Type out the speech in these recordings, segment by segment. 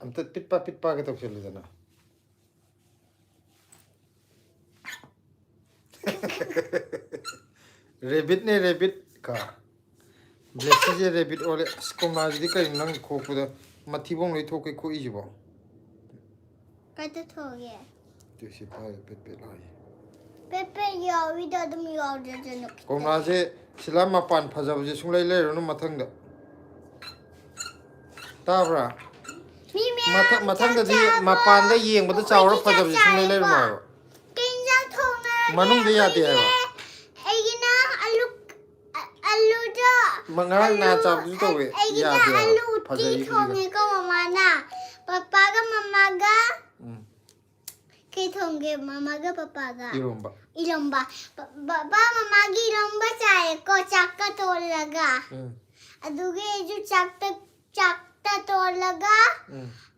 ꯑꯝꯇ ꯄꯤꯠꯄꯥꯒ ꯇꯧꯁꯤꯜꯂꯨꯗꯅ ꯔꯦꯕꯤꯠꯅꯦ ꯔꯦꯕꯤꯠ ꯀ ꯕ꯭ꯂꯦꯁꯤꯁꯦ ꯔꯦꯕꯤꯠ ꯑꯣꯜꯂꯦ ꯑꯁ ꯀꯣꯝꯂꯥꯁꯤꯗꯤ ꯀꯩꯅꯣ ꯅꯪ ꯈꯣꯛꯄꯗ ꯃꯊꯤꯕꯣꯡ ꯂꯣꯏ ꯊꯣꯛꯀꯩ ꯈꯣꯛꯏꯁꯤꯕꯣ ꯀꯥꯏꯗ ꯊꯣꯛꯒꯦ ꯇꯨꯁꯤ ꯄꯥꯏ ꯄꯦꯠ ꯂꯥꯛꯑꯦ ꯄꯦꯄꯦ ꯌꯥꯎꯋꯤꯗ ꯑꯗꯨꯝ ꯌꯥꯎꯗ꯭ꯔꯖꯅꯨ ꯀꯣꯝꯂꯥꯁꯦ ꯁꯤꯂꯥ ꯃꯄꯥꯟ ꯐꯖꯕꯁꯦ ꯁꯨꯡꯂꯩ ꯂꯩꯔꯨꯅꯨ ꯃꯊꯪꯗ ꯇꯥꯕ꯭ꯔꯥ ꯃꯤ ꯃꯌꯥꯝ ꯆꯥꯛ ꯃꯊꯪꯗꯗꯤ ꯆꯥꯕ꯭ꯔꯣ ꯃꯄꯥꯟꯗ ꯌꯦꯡꯕꯗ ꯆꯥꯎꯔ ꯑꯩꯈꯣꯏꯗꯤ ꯆꯥꯛ ꯐꯖꯕꯁꯦ ꯁꯨꯡꯂꯩ ꯆꯥꯔꯦꯀꯣ ꯂꯩꯔꯨꯅꯨ ꯍꯥꯏꯕ ꯀꯩ ꯏꯟꯖꯥꯡ ꯊꯣꯡꯅꯔꯒꯦ ꯃꯅꯨꯡꯗ ꯌꯥꯗꯦ ꯑꯩꯈꯣꯏꯒꯤ ꯍꯥꯏꯕ ꯑꯩꯒꯤꯅ ꯑꯂꯨꯗꯣ ꯉꯔꯥꯡ ꯑꯂꯨ ꯅꯍꯥꯟ ꯆꯥꯕꯗꯁꯨ ꯇꯧꯋꯦ ꯑꯩꯒꯤꯅ ꯌꯥꯗꯦ ꯍꯥꯏꯕ ꯑꯂꯨ ꯎꯇꯤ ꯐꯖꯩꯕꯁꯤꯒ ꯊꯣꯡꯉꯦꯀꯣ ꯃꯃꯥꯅ ꯄꯄꯥꯒ ꯃꯃꯥꯒ ꯎꯝ ꯀꯩ ꯊꯣꯡꯒꯦ ꯃꯃꯥꯒ ꯄꯄꯥꯒ ꯏꯔꯣꯝꯕ 이런바 마마마기 이런바 짜고 작가 돌라가 아두게 주 작다 돌라가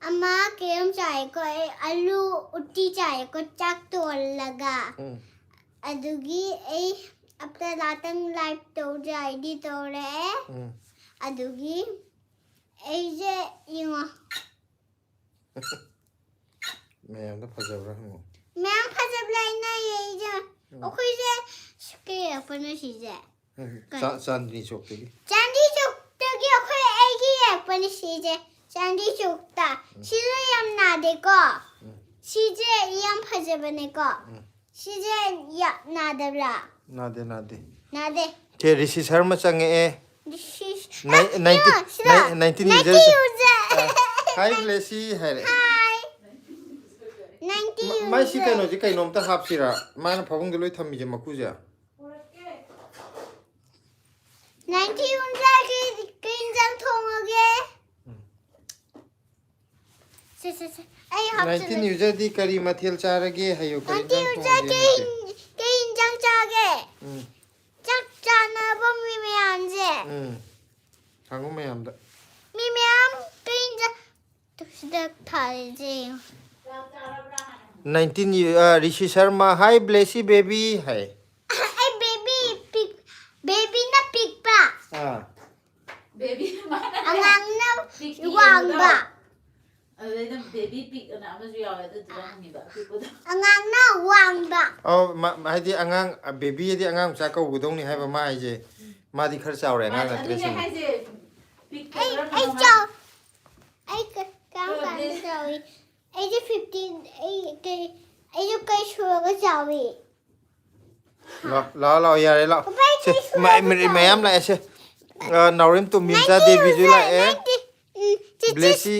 아마 게임 짜고 알루 우티 짜고 짝 돌라가 아두기 에이 after 라탄 라이프 도자 아이디 도래 아두기 에이제 이거 ꯃꯌꯥꯝꯗ ꯐꯖꯕ꯭ꯔꯥ ꯍꯪꯉꯣ ꯃꯌꯥꯝ ꯐꯖꯕꯂꯩꯅ ꯌꯦꯖ ꯑꯩꯈꯣꯏꯁꯦ ꯁꯨꯀꯦ ꯄꯅ ꯁꯤꯖꯦ ꯆꯥꯟꯗꯅꯤ ꯆꯣꯛꯇꯒꯤ ꯆꯥꯟꯗꯤ ꯆꯣꯛꯇꯒꯤ ꯑꯩꯈꯣꯏ ꯑꯩꯒꯤ ꯌꯦꯛꯄꯅꯤ ꯁꯤꯖꯦ ꯆꯥꯟꯗꯤ ꯆꯣꯛꯇ ꯁꯤꯖꯦ ꯌꯥꯝ ꯅꯥꯗꯦꯀꯣ ꯁꯤꯖꯦ ꯌꯥꯝ ꯐꯖꯕꯅꯦꯀꯣ ꯁꯤꯖꯦ ꯅꯥꯗꯕ꯭ꯔꯥ ꯅꯥꯗꯦ ꯅꯥꯗꯦ ꯁꯦ ꯔꯤꯁꯤ ꯁꯔꯃ ꯆꯪꯉꯛꯑꯦ 19 ꯌꯨꯖꯔ ꯍꯥꯏ ꯕ꯭ꯂꯦꯁꯤ ꯍꯥꯏꯔꯦ ꯃꯥꯏ ꯁꯤ ꯀꯩꯅꯣꯁꯦ ꯀꯩꯅꯣꯝꯇ ꯍꯥꯞꯁꯤꯔꯥ ꯃꯥꯅ ꯐꯃꯨꯡꯗ ꯂꯣꯏ ꯊꯝꯃꯤꯁꯦ ꯃꯀꯨꯁꯦ 90 ꯌꯨꯖꯔꯒꯤ ꯀꯩ ꯏꯟꯖꯥꯡ ꯊꯣꯡꯉꯒꯦ ꯑꯩ 19 ꯌꯨꯖꯔꯗꯤ ꯀꯔꯤ ꯃꯊꯦꯜ ꯆꯥꯔꯒꯦ ꯍꯥꯏꯌꯨ ꯀꯔꯤ ꯏꯟꯖꯥꯡ ꯊꯣꯡꯉꯒꯦ ꯀꯩ ꯏꯟꯖꯥꯡ ꯆꯥꯒꯦ ꯆꯥꯛ ꯆꯥꯅꯕ ꯃꯤ ꯃꯌꯥꯝꯁꯦ ꯍꯪꯉꯨ ꯃꯌꯥꯝꯗ ꯃꯤ ꯃꯌꯥꯝ ꯀꯩ ꯏꯟꯖꯥꯡ ꯁꯤꯗ ꯊꯥꯔꯤꯁꯦ 19 ꯔꯤꯁꯤ ꯁꯔꯃ ꯍꯥꯏ ꯕ꯭ꯂꯦꯁꯤ ꯕꯦꯕꯤ ꯍꯥꯏ ꯑꯩ ꯕꯦꯕꯤꯅ ꯄꯤꯛꯄ 베비 ꯑꯉꯥꯡꯅ ꯋꯥꯡꯕ ꯑꯗꯨꯗꯩꯗ 베비 픽 ꯑꯅ ꯑꯃꯁꯨ ꯌꯥꯎꯋꯦ ꯑꯗꯨꯗꯨꯒ ꯍꯪꯉꯤꯕ ꯑꯄꯤꯛꯄꯗꯣ ꯑꯉꯥꯡꯅ ꯋꯥꯡꯕ ꯍꯥꯏꯗꯤ ꯑꯉꯥꯡ ꯕꯦꯕꯤ ꯍꯥꯏꯗꯤ ꯑꯉꯥꯡ ꯃꯆꯥ ꯀꯧꯒꯗꯧꯅꯤ ꯍꯥꯏꯕ ꯃꯥ ꯍꯥꯏꯁꯦ ꯃꯥꯗꯤ ꯈꯔ ꯆꯥꯎꯔꯦ ꯑꯉꯥꯡ ꯅꯠꯇ꯭ꯔꯦ ꯑꯗꯨꯅꯦ ꯁꯤꯅꯤ ꯍꯥꯏꯁꯦ ꯄꯤꯛ ꯑꯩ ꯀꯔꯝ ꯀꯥꯟꯗ ꯆꯥꯎꯏ ꯑꯩꯁꯦ 15 ꯑꯩꯁꯨ ꯀꯩ ꯁꯨꯔꯒ ꯆꯥꯎꯏ ꯂꯥꯛꯑꯣ ꯌꯥꯔꯦ ꯂꯥꯛꯑꯣ ꯃꯌꯥꯝ ꯂꯥꯛꯑꯦ ꯁꯦ ꯅꯥꯎꯔꯦꯝ ꯇꯣꯝꯕꯤꯝꯆꯥ ꯗꯦꯕꯤꯁꯨ ꯂꯥꯛꯑꯦ ꯕ꯭ꯂꯦꯁꯤ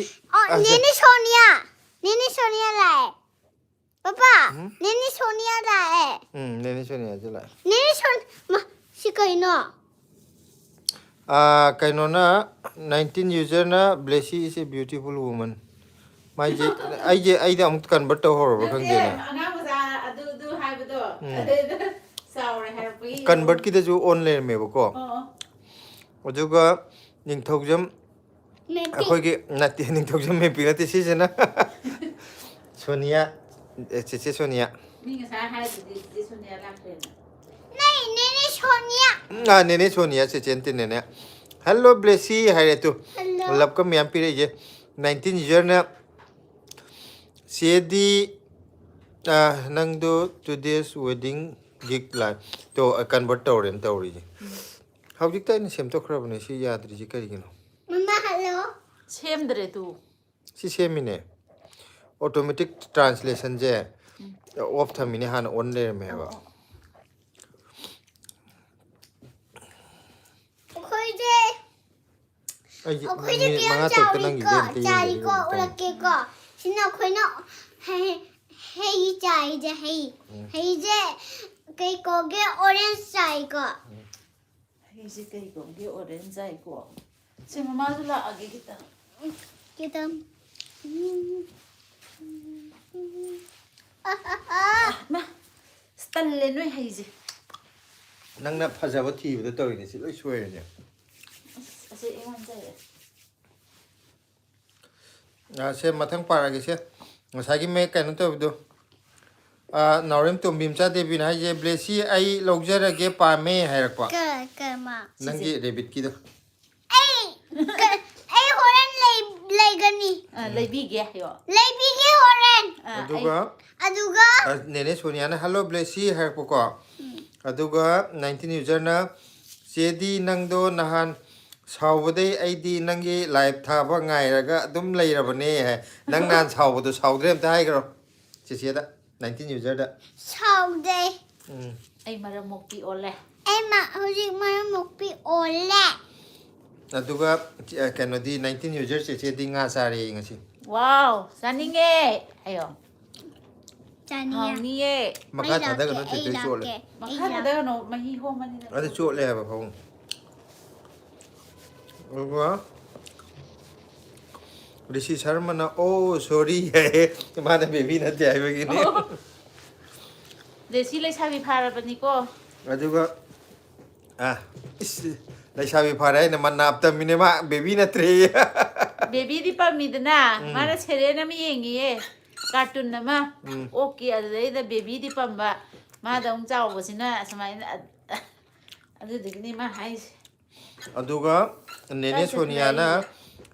네네 소니야 라에 빠빠 네네 소니야 라에 네네 소니야도 라에 네네 시카이노 kainon 19 user na blessy is a beautiful woman mai je ai da amuk convert to horo ba khang de na ꯑꯉꯥꯡ ꯃꯆꯥ ꯑꯗꯨ ꯍꯥꯏꯕꯗꯣ ꯆꯥꯎꯔꯦ ꯍꯥꯏꯔꯛꯄꯒꯤ convert ki da ju online me ba ko aduga ningthogjam akhoi gi nati ningthogjam me pi nati si jena sonia che sonia ꯃꯤ ꯉꯁꯥꯏ ꯍꯥꯏꯔꯗꯤ Sonia ꯂꯥꯛꯈ꯭ꯔꯦꯅ 네네 소니야 nene sonia che chente nene hello blessy haire tu love ka myam pi re je 19 user na Sedi nang do today's wedding gig live to convert tawrem tawri hawjik ta ni sem to khrabne si yadri ji kari gino mama hello ꯁꯦꯝꯗ꯭ꯔꯦ ꯇꯨ si semine automatic translation je off thamine han on le me ba ꯑꯩꯈꯣꯏꯁꯦ ꯀꯌꯥꯝ ꯆꯥꯎꯔꯤꯀꯣ ꯎꯔꯛꯀꯦꯀꯣ ꯁꯤꯅ ꯑꯩꯈꯣꯏꯅ ꯍꯩ ꯆꯥꯏꯁꯦ ꯍꯩꯁꯦ ꯀꯩ ꯀꯧꯒꯦ ꯑꯣꯔꯦꯟꯖ ꯆꯥꯏꯀꯣ ꯍꯩꯁꯦ ꯀꯩ ꯀꯧꯒꯦ ꯑꯣꯔꯦꯟꯖ ꯆꯥꯏꯀꯣ ꯁꯤ ꯃꯃꯥꯁꯨ ꯂꯥꯛꯑꯒꯦ ꯈꯤꯇꯪ ꯃꯥ ꯇꯜꯂꯦ ꯅꯣꯏ ꯍꯩꯁꯦ nangna phajaba thibada tawrine si loi soirene ꯑꯁꯤ ꯑꯩꯉꯣꯟ ꯆꯥꯏꯌꯦ se mathang parage se ngasagi me kaino tawdo naurem tombimcha devi na je blessy ai logjarage pame hairakwa ꯀꯃ nangi rebit ki do ꯑꯩ ꯍꯣꯔꯦꯟ ꯂꯩꯒꯅꯤ ꯂꯩꯕꯤꯒꯦ ꯍꯥꯏꯌꯣ ꯂꯩꯕꯤꯒꯦ ꯍꯣꯔꯦꯟ ꯑꯗꯨꯒ ꯑꯗꯨꯒ ꯅꯦꯅꯦ ꯁꯣꯅꯤꯌꯥꯅ ꯍꯜꯂꯣ ꯕ꯭ꯂꯦꯁꯤ ꯍꯥꯏꯔꯛꯄꯀꯣ ꯑꯗꯨꯒ 19 ꯌꯨꯖꯔꯅ ꯆꯦꯗꯤ ꯅꯪꯗꯣ ꯅꯍꯥꯟ ꯁꯥꯎꯕꯗꯩ ꯑꯩꯗꯤ ꯅꯪꯒꯤ ꯂꯥꯏꯚ ꯊꯥꯕ ꯉꯥꯏꯔꯒ ꯑꯗꯨꯝ ꯂꯩꯔꯕꯅꯦ ꯍꯥꯏ ꯅꯪ ꯅꯍꯥꯟ ꯁꯥꯎꯕꯗꯣ ꯁꯥꯎꯗ꯭ꯔꯦ ꯑꯝꯇ ꯍꯥꯏꯈ꯭ꯔꯣ ꯆꯦꯆꯦꯗ 19 ꯌꯨꯖꯔꯗ ꯁꯥꯎꯗꯦ ꯑꯩ ꯃꯔꯝ ꯃꯣꯛꯄꯤ ꯑꯣꯜꯂꯦ ꯍꯧꯖꯤꯛ ꯃꯔꯝ ꯃꯣꯛꯄꯤ ꯑꯣꯜꯂꯦ ꯑꯗꯨꯒ ꯀꯩꯅꯣꯗꯤ 19 ꯌꯨꯖꯔ ꯆꯦꯆꯦꯗꯤ ꯉꯥ ꯆꯥꯔꯦ ꯉꯁꯤ ꯋꯥꯎ ꯆꯥꯅꯤꯡꯉꯦ ꯍꯥꯏꯌꯣ ꯆꯥꯅꯤꯡꯉꯦ ꯍꯥꯎꯅꯤꯌꯦ ꯃꯈꯥ ꯊꯥꯗꯒꯅꯣ ꯆꯦꯆꯦ ꯆꯣꯠꯂꯦ ꯃꯈꯥ ꯊꯥꯗꯒꯅꯣ ꯃꯍꯤ ꯍꯣꯝꯕꯅꯤꯅ ꯑꯗꯨ ꯆꯣꯠꯂꯦ ꯍꯥꯏꯕ ꯐꯥꯕꯨꯡ ꯑꯗꯨꯒ ꯔꯤꯁꯤ ꯁꯔꯃꯅ ꯑꯣ ꯁꯣꯔꯤ ꯍꯥꯏ ꯃꯥꯅ ꯕꯦꯕꯤ ꯅꯠꯇꯦ ꯍꯥꯏꯕꯒꯤꯅꯤ ꯗꯦꯁꯤ ꯂꯩꯁꯥꯕꯤ ꯐꯥꯔꯕꯅꯤꯀꯣ ꯑꯗꯨꯒ ꯂꯩꯁꯥꯕꯤ ꯐꯥꯔꯦ ꯍꯥꯏꯅ ꯃꯟꯅꯥꯞ ꯇꯝꯃꯤꯅꯦ ꯃꯥ ꯕꯦꯕꯤ ꯅꯠꯇ꯭ꯔꯦ ꯕꯦꯕꯤꯗꯤ ꯄꯝꯃꯤꯗꯅ ꯃꯥꯅ ꯁꯦꯔꯦꯟ ꯑꯃ ꯌꯦꯡꯉꯤꯌꯦ ꯀꯥꯔꯇꯨꯟ ꯑꯃ ꯑꯣꯀꯦ ꯑꯗꯨꯗꯩꯗ ꯕꯦꯕꯤꯗꯤ ꯄꯝꯕ ꯃꯥꯗ ꯑꯃꯨꯛ ꯆꯥꯎꯕꯁꯤꯅ ꯁꯨꯃꯥꯏꯅ ꯑꯗꯨꯗꯨꯒꯤꯅꯤ ꯃꯥ ꯍꯥꯏꯁꯦ ꯑꯗꯨꯒ ꯅꯦꯅꯦ ꯀꯥꯏ ꯆꯠꯈ꯭ꯔꯦ ꯁꯣꯅꯤꯌꯥꯅ ꯑꯩꯁꯦ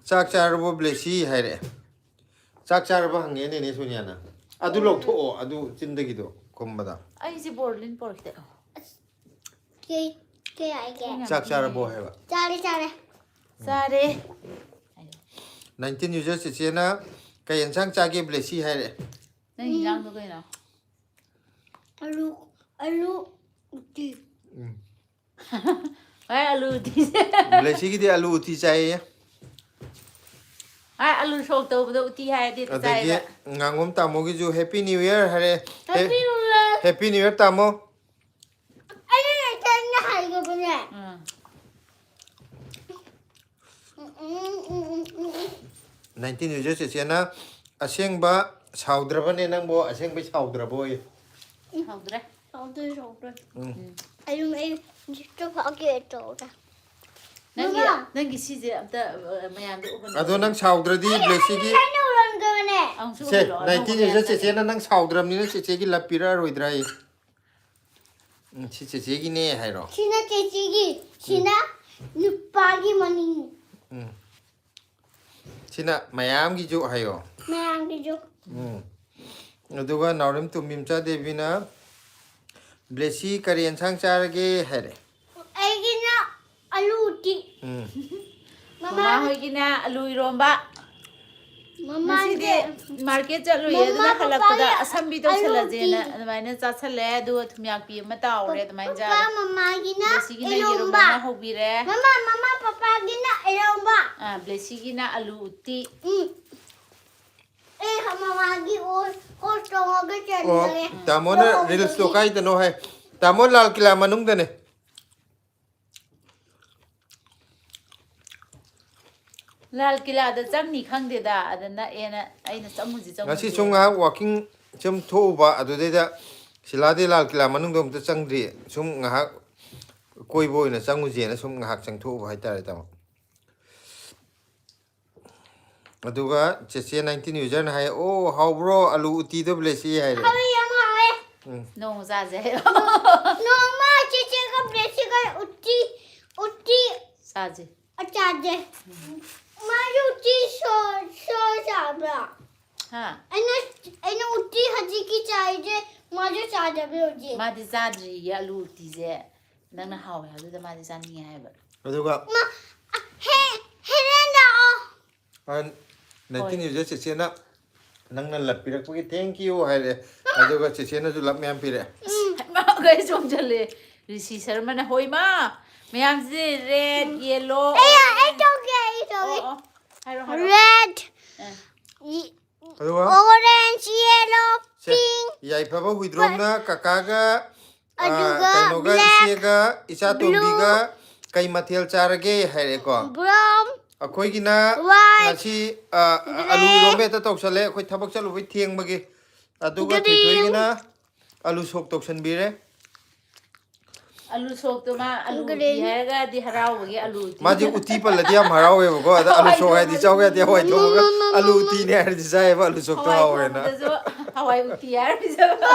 ꯆꯥꯛ ꯆꯥꯔꯕꯣ ꯕ꯭ꯂꯦꯁꯤ ꯍꯥꯏꯔꯛꯑꯦ ꯆꯥꯛ ꯆꯥꯔꯕ ꯍꯪꯉꯦ ꯅꯦꯅꯦ ꯁꯣꯅꯤꯌꯥꯅ ꯑꯗꯨ ꯂꯧꯊꯣꯛꯑꯣ ꯑꯗꯨ ꯆꯤꯟꯗꯒꯤꯗꯣ ꯈꯨꯝꯕꯗ ꯑꯩꯁꯦ ꯕꯣꯔꯂꯤꯟ ꯄꯣꯔꯛꯇꯦ ꯀꯩ ꯍꯥꯏꯒꯦ ꯆꯥꯛ ꯆꯥꯔꯕꯣ ꯍꯥꯏꯕ ꯆꯥꯔꯦ ꯆꯥꯔꯦ 19 ꯌꯨꯖꯔ ꯆꯦꯆꯦꯅ ꯀꯩ ꯌꯦꯟꯁꯥꯡ ꯆꯥꯒꯦ ꯕ꯭ꯂꯦꯁꯤ ꯍꯥꯏꯔꯛꯑꯦ ꯅꯪ ꯍꯤꯟꯖꯥꯡꯗꯣ ꯀꯩꯅꯣ ꯑꯂꯨ ꯎꯇꯤ ꯍꯣꯏ ꯑꯂꯨ ꯎꯇꯤꯁꯦ ꯕ꯭ꯂꯦꯁꯤꯒꯤꯗꯤ ꯑꯂꯨ ꯎꯇꯤ ꯆꯥꯏꯌꯦ ꯍꯣꯏ ꯑꯂꯨ ꯁꯣꯛ ꯇꯧꯕꯗ ꯎꯇꯤ ꯍꯥꯏꯔꯗꯤ ꯍꯦꯛꯇ ꯑꯗꯒꯤ ꯆꯥꯏꯌꯦꯕ ꯉꯥꯡꯉꯣꯝ ꯇꯥꯃꯣꯒꯤꯁꯨ ꯍꯦꯄꯤ ꯅ꯭ꯌꯨ ꯏꯌꯔ ꯍꯥꯏꯔꯛꯑꯦ happy new year happy new year ꯇꯥꯃꯣ ꯑꯩꯅ ꯍꯥꯏꯒꯕꯅꯦ 19 ꯌꯨꯖꯔ ꯆꯦꯆꯦꯅ ꯑꯁꯦꯡꯕ ꯁꯥꯎꯗ꯭ꯔꯕꯅꯦ ꯅꯪꯕꯨ ꯑꯁꯦꯡꯕꯩ ꯁꯥꯎꯗ꯭ꯔꯕꯣ ꯍꯥꯎꯗ꯭ꯔꯦ ꯁꯥꯎꯗ꯭ꯔꯦ ꯑꯩ ꯐꯥꯒꯦ ꯇꯧꯔꯦ ꯅꯪꯒꯤ ꯁꯤꯁꯦ ꯑꯝꯇ ꯃꯌꯥꯝꯗ ꯎꯍꯟꯅꯤꯡꯉꯦ ꯑꯗꯣ ꯅꯪ ꯁꯥꯎꯗ꯭ꯔꯗꯤ ꯕ꯭ꯂꯦꯁꯤꯒꯤ ꯑꯃꯨꯛꯁꯨ ꯁꯦ ꯎꯍꯜꯂꯣ 19 ꯌꯨꯖꯔ ꯆꯦꯆꯦꯅ ꯅꯪ ꯁꯥꯎꯗ꯭ꯔꯕꯅꯤꯅ ꯆꯦꯆꯦꯒꯤ ꯂꯞ ꯄꯤꯔꯛꯑꯔꯣꯏꯗ꯭ꯔꯥ ꯁꯤ ꯆꯦꯆꯦꯒꯤꯅꯦ ꯍꯥꯏꯔꯣ ꯁꯤꯅ ꯆꯦꯆꯦꯒꯤ ꯁꯤꯅ ꯅꯨꯄꯥꯒꯤ ꯃꯅꯤꯡ ꯁꯤꯅ ꯃꯌꯥꯝꯒꯤꯁꯨ ꯍꯥꯏꯌꯣ ꯃꯌꯥꯝꯒꯤꯁꯨ ꯑꯗꯨꯒ ꯅꯥꯎꯔꯦꯝ ꯇꯨꯝꯕꯤꯝꯆꯥ ꯗꯦꯕꯤꯅ ꯕ꯭ꯂꯦꯁꯤ ꯀꯔꯤ ꯌꯦꯟꯁꯥꯡ ꯆꯥꯔꯒꯦ ꯍꯥꯏꯔꯦ ꯑꯩꯒꯤꯅ ꯑꯂꯨ ꯎꯇꯤ ꯃꯃꯥ ꯍꯣꯏꯒꯤꯅ ꯑꯂꯨ ꯏꯔꯣꯝꯕ ꯉꯁꯤꯗꯤ ꯃꯃꯥꯒꯤ ꯃꯥꯔꯀꯦꯠ ꯆꯠꯂꯨꯏꯌꯦ ꯑꯗꯨꯅ ꯍꯜꯂꯛꯄꯗ ꯑꯁꯝꯕꯤ ꯇꯧꯁꯜꯂꯁꯦꯅ ꯑꯗꯨꯃꯥꯏꯅ ꯆꯥꯁꯜꯂꯦ ꯑꯗꯨꯒ ꯊꯨꯝꯌꯥꯛꯄꯤ ꯑꯃ ꯇꯥꯎꯔꯦ ꯑꯗꯨꯃꯥꯏꯅ ꯆꯥꯔꯦ ꯃꯃꯥꯒꯤꯅ ꯕ꯭ꯂꯦꯁꯤꯒꯤꯅ ꯌꯦꯔꯨꯝ ꯑꯃ ꯍꯧꯕꯤꯔꯦ ꯃꯃꯥ ꯄꯄꯥꯒꯤꯅ ꯏꯔꯣꯝꯕ ꯕ꯭ꯂꯦꯁꯤꯒꯤꯅ ꯑꯂꯨ ꯎꯇꯤ ꯃꯃꯥꯒꯤ ꯑꯣ ꯇꯣꯡꯉꯒ ꯑꯣ ꯆꯠꯂꯦ ꯇꯥꯃꯣꯅ ꯔꯤꯜꯁꯇꯣ ꯀꯥꯏꯗꯅꯣ ꯍꯥꯏ ꯇꯥꯃꯣ ꯂꯥꯜ ꯀꯤꯂꯥ ꯃꯅꯨꯡꯗꯅꯦ ꯂꯥꯜ ꯀꯤꯂꯥꯗ ꯆꯪꯅꯤ ꯈꯪꯗꯦꯗ ꯑꯗ ꯅꯛꯑꯦꯅ ꯑꯩꯅ ꯆꯪꯉꯨꯁꯤ ꯉꯁꯤ ꯁꯨꯝ ꯉꯥꯏꯍꯥꯛ ꯋꯥꯛꯀꯤꯡ ꯁꯨꯝ ꯊꯣꯛꯎꯕ ꯑꯗꯨꯗꯩꯗ ꯁꯤꯂꯥꯗꯤ ꯂꯥꯜ ꯀꯤꯂꯥ ꯃꯅꯨꯡꯗ ꯑꯝꯇ ꯆꯪꯗ꯭ꯔꯤ ꯁꯨꯝ ꯉꯥꯏꯍꯥꯛ ꯀꯣꯏꯕ ꯑꯣꯏꯅ ꯆꯪꯉꯨꯁꯦꯅ ꯁꯨꯝ ꯉꯥꯏꯍꯥꯛ ꯆꯪꯊꯣꯛꯎꯕ ꯍꯥꯏꯇꯥꯔꯦ ꯇꯥꯃꯣ ꯑꯗꯨꯒ ꯆꯦꯆꯦ 19 ꯌꯨꯖꯔꯅ ꯍꯥꯏ ꯑꯣ ꯍꯥꯎꯕ꯭ꯔꯣ ꯑꯂꯨ ꯎꯇꯤꯗꯣ ꯕ꯭ꯂꯦꯁꯤ ꯍꯥꯏꯔꯦ ꯅꯣꯡ ꯆꯥꯁꯦ ꯅꯣꯡꯃ ꯆꯦꯆꯦꯒ ꯕ꯭ꯂꯦꯁꯤꯒ ꯎꯇꯤ ꯆꯥꯁꯦ ꯆꯥꯁꯦ ꯃꯥꯁꯨ ꯎꯇꯤ ꯆꯥꯕ꯭ꯔꯥ ꯍꯥ ꯑꯩꯅ ꯎꯇꯤ ꯍꯧꯖꯤꯛꯀꯤ ꯆꯥꯏꯁꯦ ꯃꯥꯁꯨ ꯆꯥꯗꯕ꯭ꯔꯥ ꯍꯧꯖꯤꯛ ꯃꯥꯗꯤ ꯆꯥꯗ꯭ꯔꯤꯌꯦ ꯑꯂꯨ ꯎꯇꯤꯁꯦ ꯅꯪꯅ ꯍꯥꯎꯋꯦ ꯍꯥꯏꯕꯗꯨꯗ ꯃꯥꯗꯤ ꯆꯥꯅꯤꯡꯉꯦ ꯍꯥꯏꯕ ꯑꯗꯨꯒ ꯍꯦꯔꯦꯟ ꯂꯥꯛꯑꯣ 19 ꯌꯨꯖꯔ ꯆꯦꯆꯦꯅ ꯅꯪꯅ ꯂꯞ ꯄꯤꯔꯛꯄꯒꯤ ꯊꯦꯡꯛ ꯌꯨ ꯍꯥꯏꯔꯦ ꯑꯗꯨꯒ ꯆꯦꯆꯦꯅꯁꯨ ꯂꯞ ꯃꯌꯥꯝ ꯄꯤꯔꯛꯑꯦ ꯀꯩ ꯆꯣꯡꯁꯤꯜꯂꯦ ꯔꯤꯁꯤ ꯁꯔꯃꯅ ꯍꯣꯏ ꯃꯥ ꯃꯌꯥꯝꯁꯦ ꯔꯦꯠ ꯌꯦꯜꯂꯣ ꯑꯩ ꯇꯧꯒꯦ ꯍꯥꯏꯔꯣ ꯔꯦꯠ ꯑꯗꯨꯒ orange yellow pink ꯌꯥꯏꯐꯕ ꯍꯨꯏꯗ꯭ꯔꯣꯝꯅ ꯀꯀꯥꯒ ꯑꯗꯨꯒ ꯀꯩꯅꯣꯒ black ꯏꯆꯦꯒ ꯏꯆꯥꯇꯣꯝꯕꯤꯒ ꯀꯩ ꯃꯊꯦꯜ ꯆꯥꯔꯒꯦ ꯍꯥꯏꯔꯦꯀꯣ brown ꯑꯩꯈꯣꯏꯒꯤꯅ white ꯉꯁꯤ ꯑꯂꯨ ꯏꯔꯣꯝꯕ ꯍꯦꯛꯇ ꯇꯧꯁꯜꯂꯦ ꯑꯩꯈꯣꯏ ꯊꯕꯛ ꯆꯠꯂꯨꯕꯩ ꯊꯦꯡꯕꯒꯤ ꯑꯗꯨꯒ green ꯊꯣꯏꯊꯣꯏꯒꯤꯅ ꯑꯂꯨ ꯁꯣꯛ ꯇꯧꯁꯟꯕꯤꯔꯦ ꯑꯂꯨ ꯁꯣꯛꯇꯣ ꯃꯥ ꯑꯂꯨ ꯎꯇꯤ ꯍꯥꯏꯔꯒꯗꯤ ꯍꯔꯥꯎꯕꯒꯤ ꯑꯂꯨ ꯎꯇꯤ ꯃꯥꯁꯦ ꯎꯇꯤ ꯄꯜꯂꯗꯤ ꯌꯥꯝ ꯍꯔꯥꯎꯋꯦꯕꯀꯣ ꯑꯗ ꯑꯂꯨ ꯁꯣꯛ ꯍꯥꯏꯗꯤ ꯆꯥꯎ ꯌꯥꯗꯦ ꯍꯋꯥꯏ ꯊꯣꯡꯉꯒ ꯑꯂꯨ ꯎꯇꯤꯅꯦ ꯍꯥꯏꯔꯗꯤ ꯆꯥꯏꯌꯦꯕ ꯑꯂꯨ ꯁꯣꯛꯇꯣ ꯍꯋꯥꯏ ꯍꯥꯎꯋꯦꯅ ꯊꯣꯡꯕꯗꯁꯨ ꯍꯋꯥꯏ ꯎꯇꯤ ꯍꯥꯏꯔ ꯄꯤꯖꯕ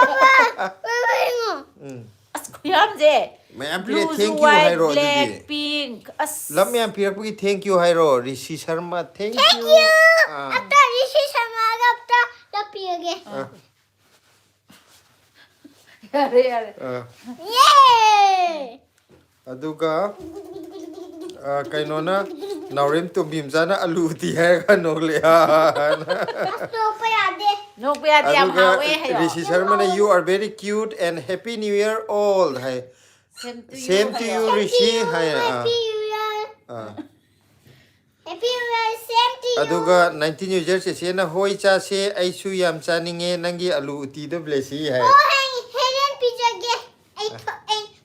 ꯑꯁ ꯈꯨꯌꯥꯝꯁꯦ Ma'am, please, blue thank you, white Hairo, black Didi. pink Love me and Pierre, thank you, Hairo. Rishi Sharma, thank you. Thank you. After this is after the pig. yare yare Yay! Aduga, kainona, naurim tumbimzana aluti hai ka nolya. Asto pa yade. no pe ati am hawe Aduga, hayo Rishi Sharma, you are very cute and happy New Year all. Hai. same to you Same to you, Rishi. Hai. Happy New Year. Happy New Year. Same to you. Aduga 19 New Year se na hoi cha se aisu yam chaninge nangi alu uti do blessy hai. Oh, Helen pizza ge. Ay,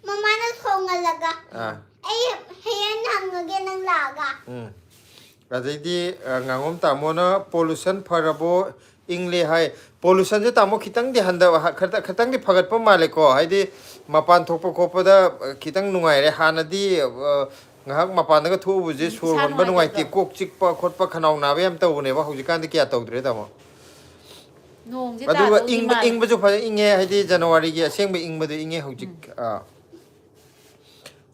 mama na thongalaga. Ay, Helen hangage nang laga. Adidi ngangom tamona pollution pharabo ingle hai pollution je tamo khitang di handa khatang di phagat pa male ko hai di mapan thokpa khopa da khitang nungai re hanadi ngahak mapan da thu bu je sur hon ba nungai ti kok chik pa khot pa khanau na be am taw ne ba hojikan di kya taw dre tamo nong je ta aduga do ing ba ju pha inge hai di January gi aseng ba ing ba de inge hojik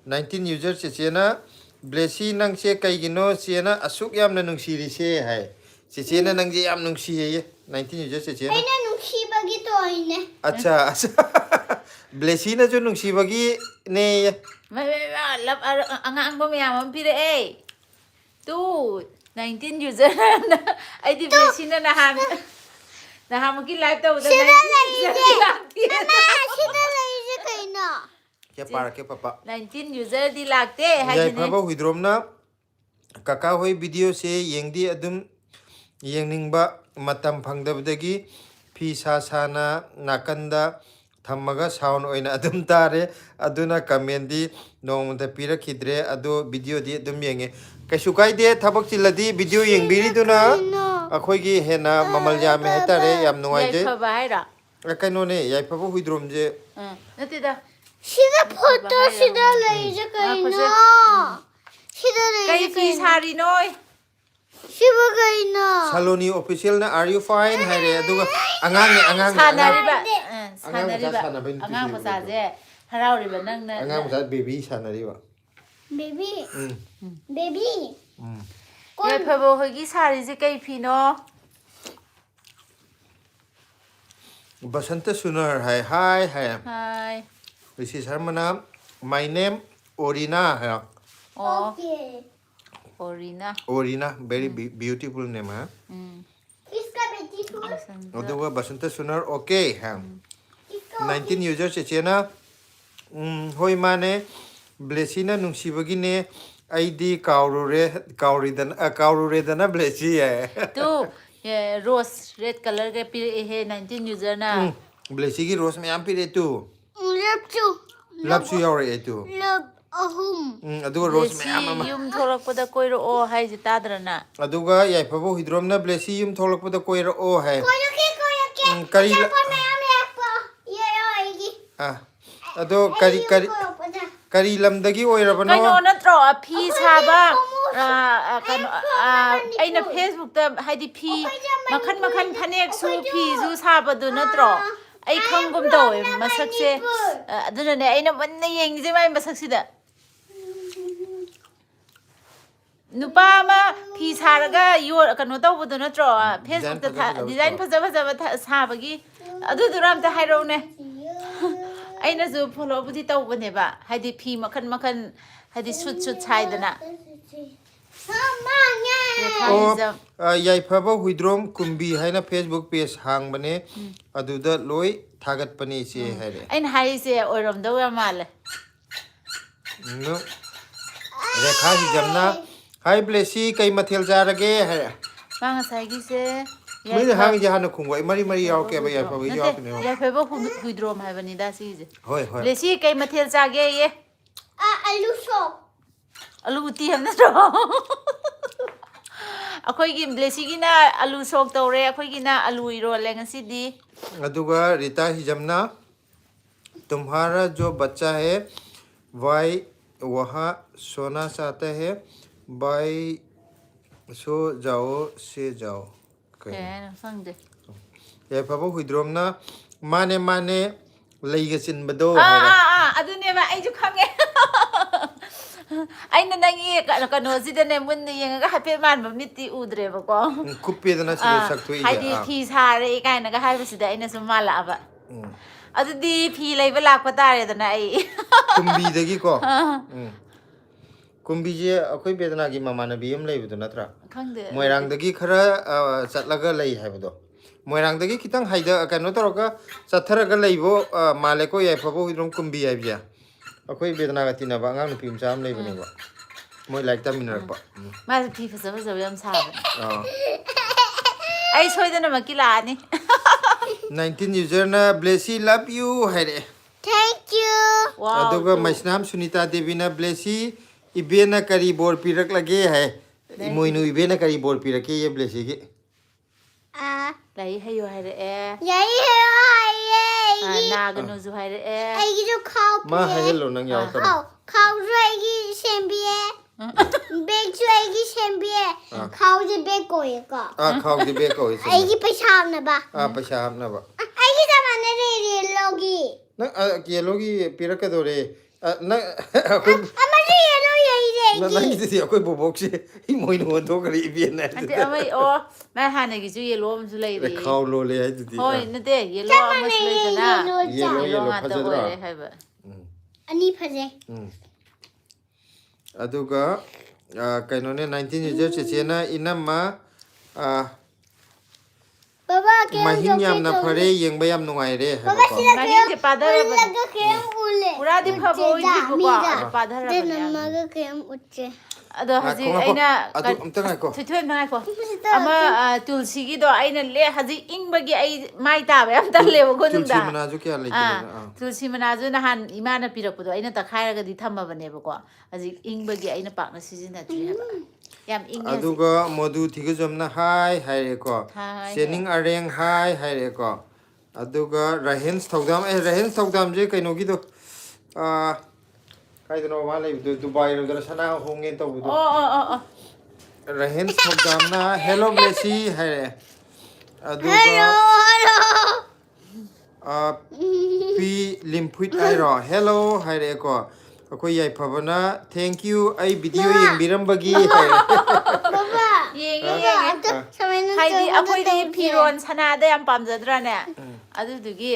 19 user che na blessy nang che kai gino che na asuk yam na nung siri se hai che na nang je yam nung si ye 19 user che na Ay na nung shiba gito ay ne. acha acha blessy na jo nung si bagi ne mai lap ang bo myam am pire e tu 19 user ai di blessing na ham ki live to da Sida laije. Mama, sida laije kay na. kya par ke papa 19 user di lakte hai jai ne phaba huidrom na kaka hoi video se yengdi adum yengning ba matam phangdabdagi phi sa sana nakanda thamaga sound oina adum tare aduna comment di nong da pira khidre ado video di adum yenge kaishu kai de thabak chiladi video yengbiri duna akhoi gi hena mamal jame hetare yam nuai je yai phaba hai ra kaino ne yai phaba huidrom je nati da Sida photo sida laije kay na. Sida kai laije fi kay na. sari noi Shiba kay na. Saloni official na are you fine haire aduga angang sanariba sanabin angang masa je harauriba nang na angang sa baby sanariba Baby. Baby. yai phabo hogi sari je kai phi no Basanta Sunar hai hi hai this is Harmana my name Orina hai oh Okay. orina very beautiful name ha Kiska beautiful? aduga Basanta Sunar okay ha Kiska 19 users che na hoi mane blessy na nungsibagi ne ID kaurure dana blessy hai tu ye rose red color ke pi he 19 user na blessy gi rose me am pire tu love you. lapsu yaure tu Love ahum. aduga rose me blessy am yum thorakpada koiro o hai je tadrana aduga yai phabo hidrom na blessy yum tholakpada koira o hai Koyake. kari Apa na am yakpa. Ye aigi. ado kari lamdagi oirabano kaino natro phi saba kano aina facebook ta haidi phi makhan phanek su phi su saba du natro ai khangum do masak se aduna ne aina manna yeng je mai masak sida nupa ma phi saraga yo kano tawbudu natro facebook ta design faja sabagi adu duram ta hairo ne aina zu follow budi tawbane ba haidi phi makhan haidi shoot saidana yai phaba huidrom kumbi haina Facebook page hang bane aduda loi thagat pani che haire aina hai se oirom do ya mal no rekha hi jamna hai blessy kai mathel jarage haire bang sai gi se mai hang ja hana khungwai mari yaw ke ba yai phaba yaw ne ya pheba huidrom hai bani da si je hoi lesi kai mathel jage ye Alu shop. alu ti ham na ro akhoi gi blessy gi na alu sok tore akhoi gi na alu iro le ngasi di aduga rita hi jamna तुम्हारा जो बच्चा है वहाँ सोना चाहता है भाई सो जाओ से जाओ ke sang de ये पापा हुई द्रोम ना माने लेगे चिन बदो ꯑꯗꯨꯅꯦꯕ ꯑꯩꯁꯨ ꯈꯪꯉꯦ ꯑꯩꯅ ꯅꯪꯒꯤ ꯀꯩꯅꯣꯁꯤꯗꯅꯦ ꯃꯨꯟꯅ ꯌꯦꯡꯉꯒ ꯍꯥꯏꯐꯦꯠ ꯃꯥꯟꯕ ꯃꯤꯠꯇꯤ ꯎꯗ꯭ꯔꯦꯕꯀꯣ ꯀꯨꯞꯄꯦꯗꯅ ꯁꯤꯗ ꯁꯛꯊꯣꯛꯏꯁꯦ ꯍꯥꯏꯗꯤ ꯐꯤ ꯁꯥꯔꯦ ꯀꯥꯏꯅꯒ ꯍꯥꯏꯕꯁꯤꯗ ꯑꯩꯅ ꯁꯨꯝ ꯃꯥꯜꯂꯛꯑꯕ ꯑꯗꯨꯗꯤ ꯐꯤ ꯂꯩꯕ ꯂꯥꯛꯄ ꯇꯥꯔꯦꯗꯅ ꯑꯩ ꯀꯨꯝꯕꯤꯗꯒꯤꯀꯣ ꯀꯨꯝꯕꯤꯁꯦ ꯑꯩꯈꯣꯏ ꯕꯦꯗꯅꯥꯒꯤ ꯃꯃꯥꯟꯅꯕꯤ ꯑꯃ ꯂꯩꯕꯗꯣ ꯅꯠꯇ꯭ꯔꯥ ꯈꯪꯗꯦ ꯃꯣꯏꯔꯥꯡꯗꯒꯤ ꯈꯔ ꯆꯠꯂꯒ ꯂꯩ ꯍꯥꯏꯕꯗꯣ ꯃꯣꯏꯔꯥꯡꯗꯒꯤ ꯈꯤꯇꯪ ꯀꯩꯅꯣ ꯇꯧꯔꯒ ꯆꯠꯊꯔꯒ ꯂꯩꯕꯣ ꯃꯥꯜꯂꯦꯀꯣ ꯌꯥꯏꯐꯕ ꯍꯨꯏꯗ꯭ꯔꯣꯝ ꯀꯨꯝꯕꯤ ꯍꯥꯏꯕꯁꯦ ꯑꯩꯈꯣꯏ ꯕꯦꯗꯅꯥꯒ ꯇꯤꯟꯅꯕ ꯑꯉꯥꯡ ꯅꯨꯄꯤ ꯃꯆꯥ ꯑꯃ ꯂꯩꯕꯅꯦꯕ ꯃꯣꯏ ꯂꯥꯏꯔꯤꯛ ꯇꯝꯃꯤꯟꯅꯔꯛꯄ ꯃꯥꯁꯨ ꯐꯤ ꯐꯖ ꯐꯖꯕ ꯌꯥꯝ ꯁꯥꯕꯅꯦ ꯑꯩ ꯁꯣꯏꯗꯅꯃꯛꯀꯤ ꯂꯥꯛꯑꯅꯤ 19 ꯌꯨꯖꯔꯅ ꯕ꯭ꯂꯦꯁꯤ ꯂꯞ ꯌꯨ ꯍꯥꯏꯔꯛꯑꯦ Thank you. ꯑꯗꯨꯒ ꯃꯩꯁꯅꯥꯝ ꯁꯨꯅꯤꯇꯥ ꯗꯦꯕꯤꯅ ꯕ꯭ꯂꯦꯁꯤ ꯏꯕꯦꯅ ꯀꯔꯤ ꯕꯣꯔ ꯄꯤꯔꯛꯂꯒꯦ ꯍꯥꯏ ꯏꯃꯣꯏꯅꯨ ꯏꯕꯦꯅ ꯀꯔꯤ ꯕꯣꯔ ꯄꯤꯔꯛꯀꯦ ꯕ꯭ꯂꯦꯁꯤꯒꯤ ꯂꯥꯏꯔꯤꯛ ꯍꯩꯌꯣ ꯍꯥꯏꯔꯛꯑꯦ Yay haye. ꯅꯥꯒꯅꯨꯁꯨ ꯍꯥꯏꯔꯛꯑꯦ Aigi khao ꯃꯥ ꯍꯥꯏꯍꯜꯂꯣ ꯅꯪ ꯌꯥꯎꯔꯛꯀꯅꯣ khao ju aigi sembiye. Bag ju aigi sembiye. Khao je bag koye ka. ꯈꯥꯎꯗꯤ ꯕꯦꯛ ꯀꯧꯏ Aigi paisa hapna ba. ꯄꯩꯁꯥ ꯍꯥꯞꯅꯕ Aigi zamane re logi. ꯅꯪ ꯀꯦꯂꯣꯒꯤ ꯄꯤꯔꯛꯀꯗꯧꯔꯦ ꯅꯪ ꯑꯩꯈꯣꯏ Amari yellow yai ꯅꯪꯒꯤꯗꯨꯗꯤ ꯑꯩꯈꯣꯏ ꯕꯣꯕꯣꯛꯁꯦ ꯏꯃꯣꯏꯅꯨ ꯑꯣꯟꯊꯣꯛꯈ꯭ꯔꯦ ꯏꯕꯦꯟꯅ ꯅꯠꯇꯦ ꯑꯃ ꯃꯥ ꯍꯥꯟꯅꯒꯤꯁꯨ ꯌꯦꯜꯂꯣ ꯑꯃꯁꯨ ꯂꯩꯔꯤ ꯈꯥꯎ ꯂꯣꯜꯂꯦ ꯍꯥꯏꯗꯨꯗꯤ ꯍꯣꯏ ꯅꯠꯇꯦ ꯌꯦꯜꯂꯣ ꯑꯃꯁꯨ ꯂꯩꯗꯅ ꯌꯦꯜꯂꯣ ꯉꯥꯛꯇ ꯑꯣꯏꯔꯦ ꯍꯥꯏꯕ Ani phaje. ꯑꯗꯨꯒ ꯀꯩꯅꯣꯅꯦ 19 ꯌꯨꯖꯔ ꯆꯦꯆꯦꯅ ꯏꯅꯝꯃ Baba ke ꯃꯍꯤꯡ ꯌꯥꯝꯅ ꯐꯔꯦ ꯌꯦꯡꯕ ꯌꯥꯝ ꯅꯨꯡꯉꯥꯏꯔꯦ Baba ꯍꯥꯏꯕꯀꯣ sila ꯃꯍꯤꯡꯁꯦ ꯄꯥꯊꯔꯕꯅꯦ ullaga kayam ulle. ꯄꯨꯔꯥꯗꯤ ꯐꯕ ꯑꯣꯏꯗ꯭ꯔꯤꯕꯀꯣ ꯑꯗꯣ ꯄꯥꯊꯔꯕꯅꯦ ꯌꯥꯝ Namaga kayam uche. ꯑꯗꯣ ꯍꯧꯖꯤꯛ ꯉꯥꯏꯈꯣ ꯑꯩꯅ ꯑꯗꯨ ꯑꯝꯇ ꯉꯥꯏꯈꯣ ꯊꯣꯏꯊꯣꯏ ꯉꯥꯏꯈꯣ ꯑꯃ ꯇꯨꯜꯁꯤꯒꯤꯗꯣ ꯑꯩꯅ ꯍꯧꯖꯤꯛ ꯏꯪꯕꯒꯤ ꯑꯩ ꯃꯥꯏ ꯇꯥꯕ ꯌꯥꯝ ꯇꯜꯂꯦꯕꯀꯣ ꯇꯨꯜꯁꯤ ꯅꯨꯡꯗꯥꯡ ꯃꯅꯥꯁꯨ ꯀꯌꯥ ꯂꯩꯇ꯭ꯔꯦꯅ ꯇꯨꯜꯁꯤ ꯃꯅꯥꯁꯨ ꯅꯍꯥꯟ ꯏꯃꯥꯅ ꯄꯤꯔꯛꯄꯗꯣ ꯑꯩꯅ ꯇꯛꯈꯥꯏꯔꯒꯗꯤ ꯊꯝꯃꯕꯅꯦꯕꯀꯣ ꯍꯧꯖꯤꯛ ꯏꯪꯕꯒꯤ ꯑꯩꯅ ꯄꯥꯛꯅ ꯁꯤꯖꯤꯟꯅꯗ꯭ꯔꯤ ꯍꯥꯏꯕ ꯌꯥꯝ ꯏꯪꯉꯦ ꯍꯧꯖꯤꯛ ꯑꯗꯨꯒ ꯃꯣꯗꯨ ꯊꯤꯒꯖꯝꯅ ꯍꯥꯏ ꯍꯥꯏꯔꯦꯀꯣ ꯍꯥꯏ ꯆꯦꯅꯤꯡ ꯑꯔꯦꯡ ꯍꯥꯏ ꯍꯥꯏꯔꯦꯀꯣ ꯑꯗꯨꯒ ꯔꯥꯍꯦꯟꯁ ꯊꯧꯗꯥꯝ ꯔꯥꯍꯦꯟꯁ ꯊꯧꯗꯥꯝꯁꯦ ꯀꯩꯅꯣꯒꯤꯗꯣ ꯀꯥꯏꯗꯅꯣ ꯃꯥ ꯂꯩꯕꯗꯣ ꯗꯨꯕꯥꯏꯔꯣꯝꯗꯅ ꯁꯅꯥ ꯍꯣꯡꯉꯦ ꯇꯧꯕꯗꯣ ꯑꯣ ꯔꯥꯍꯦꯟꯁ ꯊꯧꯗꯥꯝꯅ ꯍꯦꯜꯂꯣ ꯕ꯭ꯂꯦꯁꯤ ꯍꯥꯏꯔꯛꯑꯦ ꯑꯗꯨꯒ Hello, hello. ꯄꯤ ꯂꯤꯝꯐꯨꯏꯠ ꯍꯥꯏꯔꯣ ꯍꯦꯜꯂꯣ ꯍꯥꯏꯔꯛꯑꯦꯀꯣ ꯑꯩꯈꯣꯏ ꯌꯥꯏꯐꯕꯅ ꯊꯦꯡꯛ ꯌꯨ ꯑꯩ ꯚꯤꯗꯤꯑꯣ ꯌꯦꯡꯕꯤꯔꯝꯕꯒꯤ ꯍꯥꯏꯔꯦ Baba. ꯌꯦꯡꯉꯦ ꯌꯦꯡꯉꯦ ꯍꯥꯏꯗꯤ ꯑꯩꯈꯣꯏꯗꯤ ꯐꯤꯔꯣꯟ ꯁꯅꯥꯗ ꯌꯥꯝ ꯄꯥꯝꯖꯗ꯭ꯔꯥꯅꯦ ꯑꯗꯨꯗꯨꯒꯤ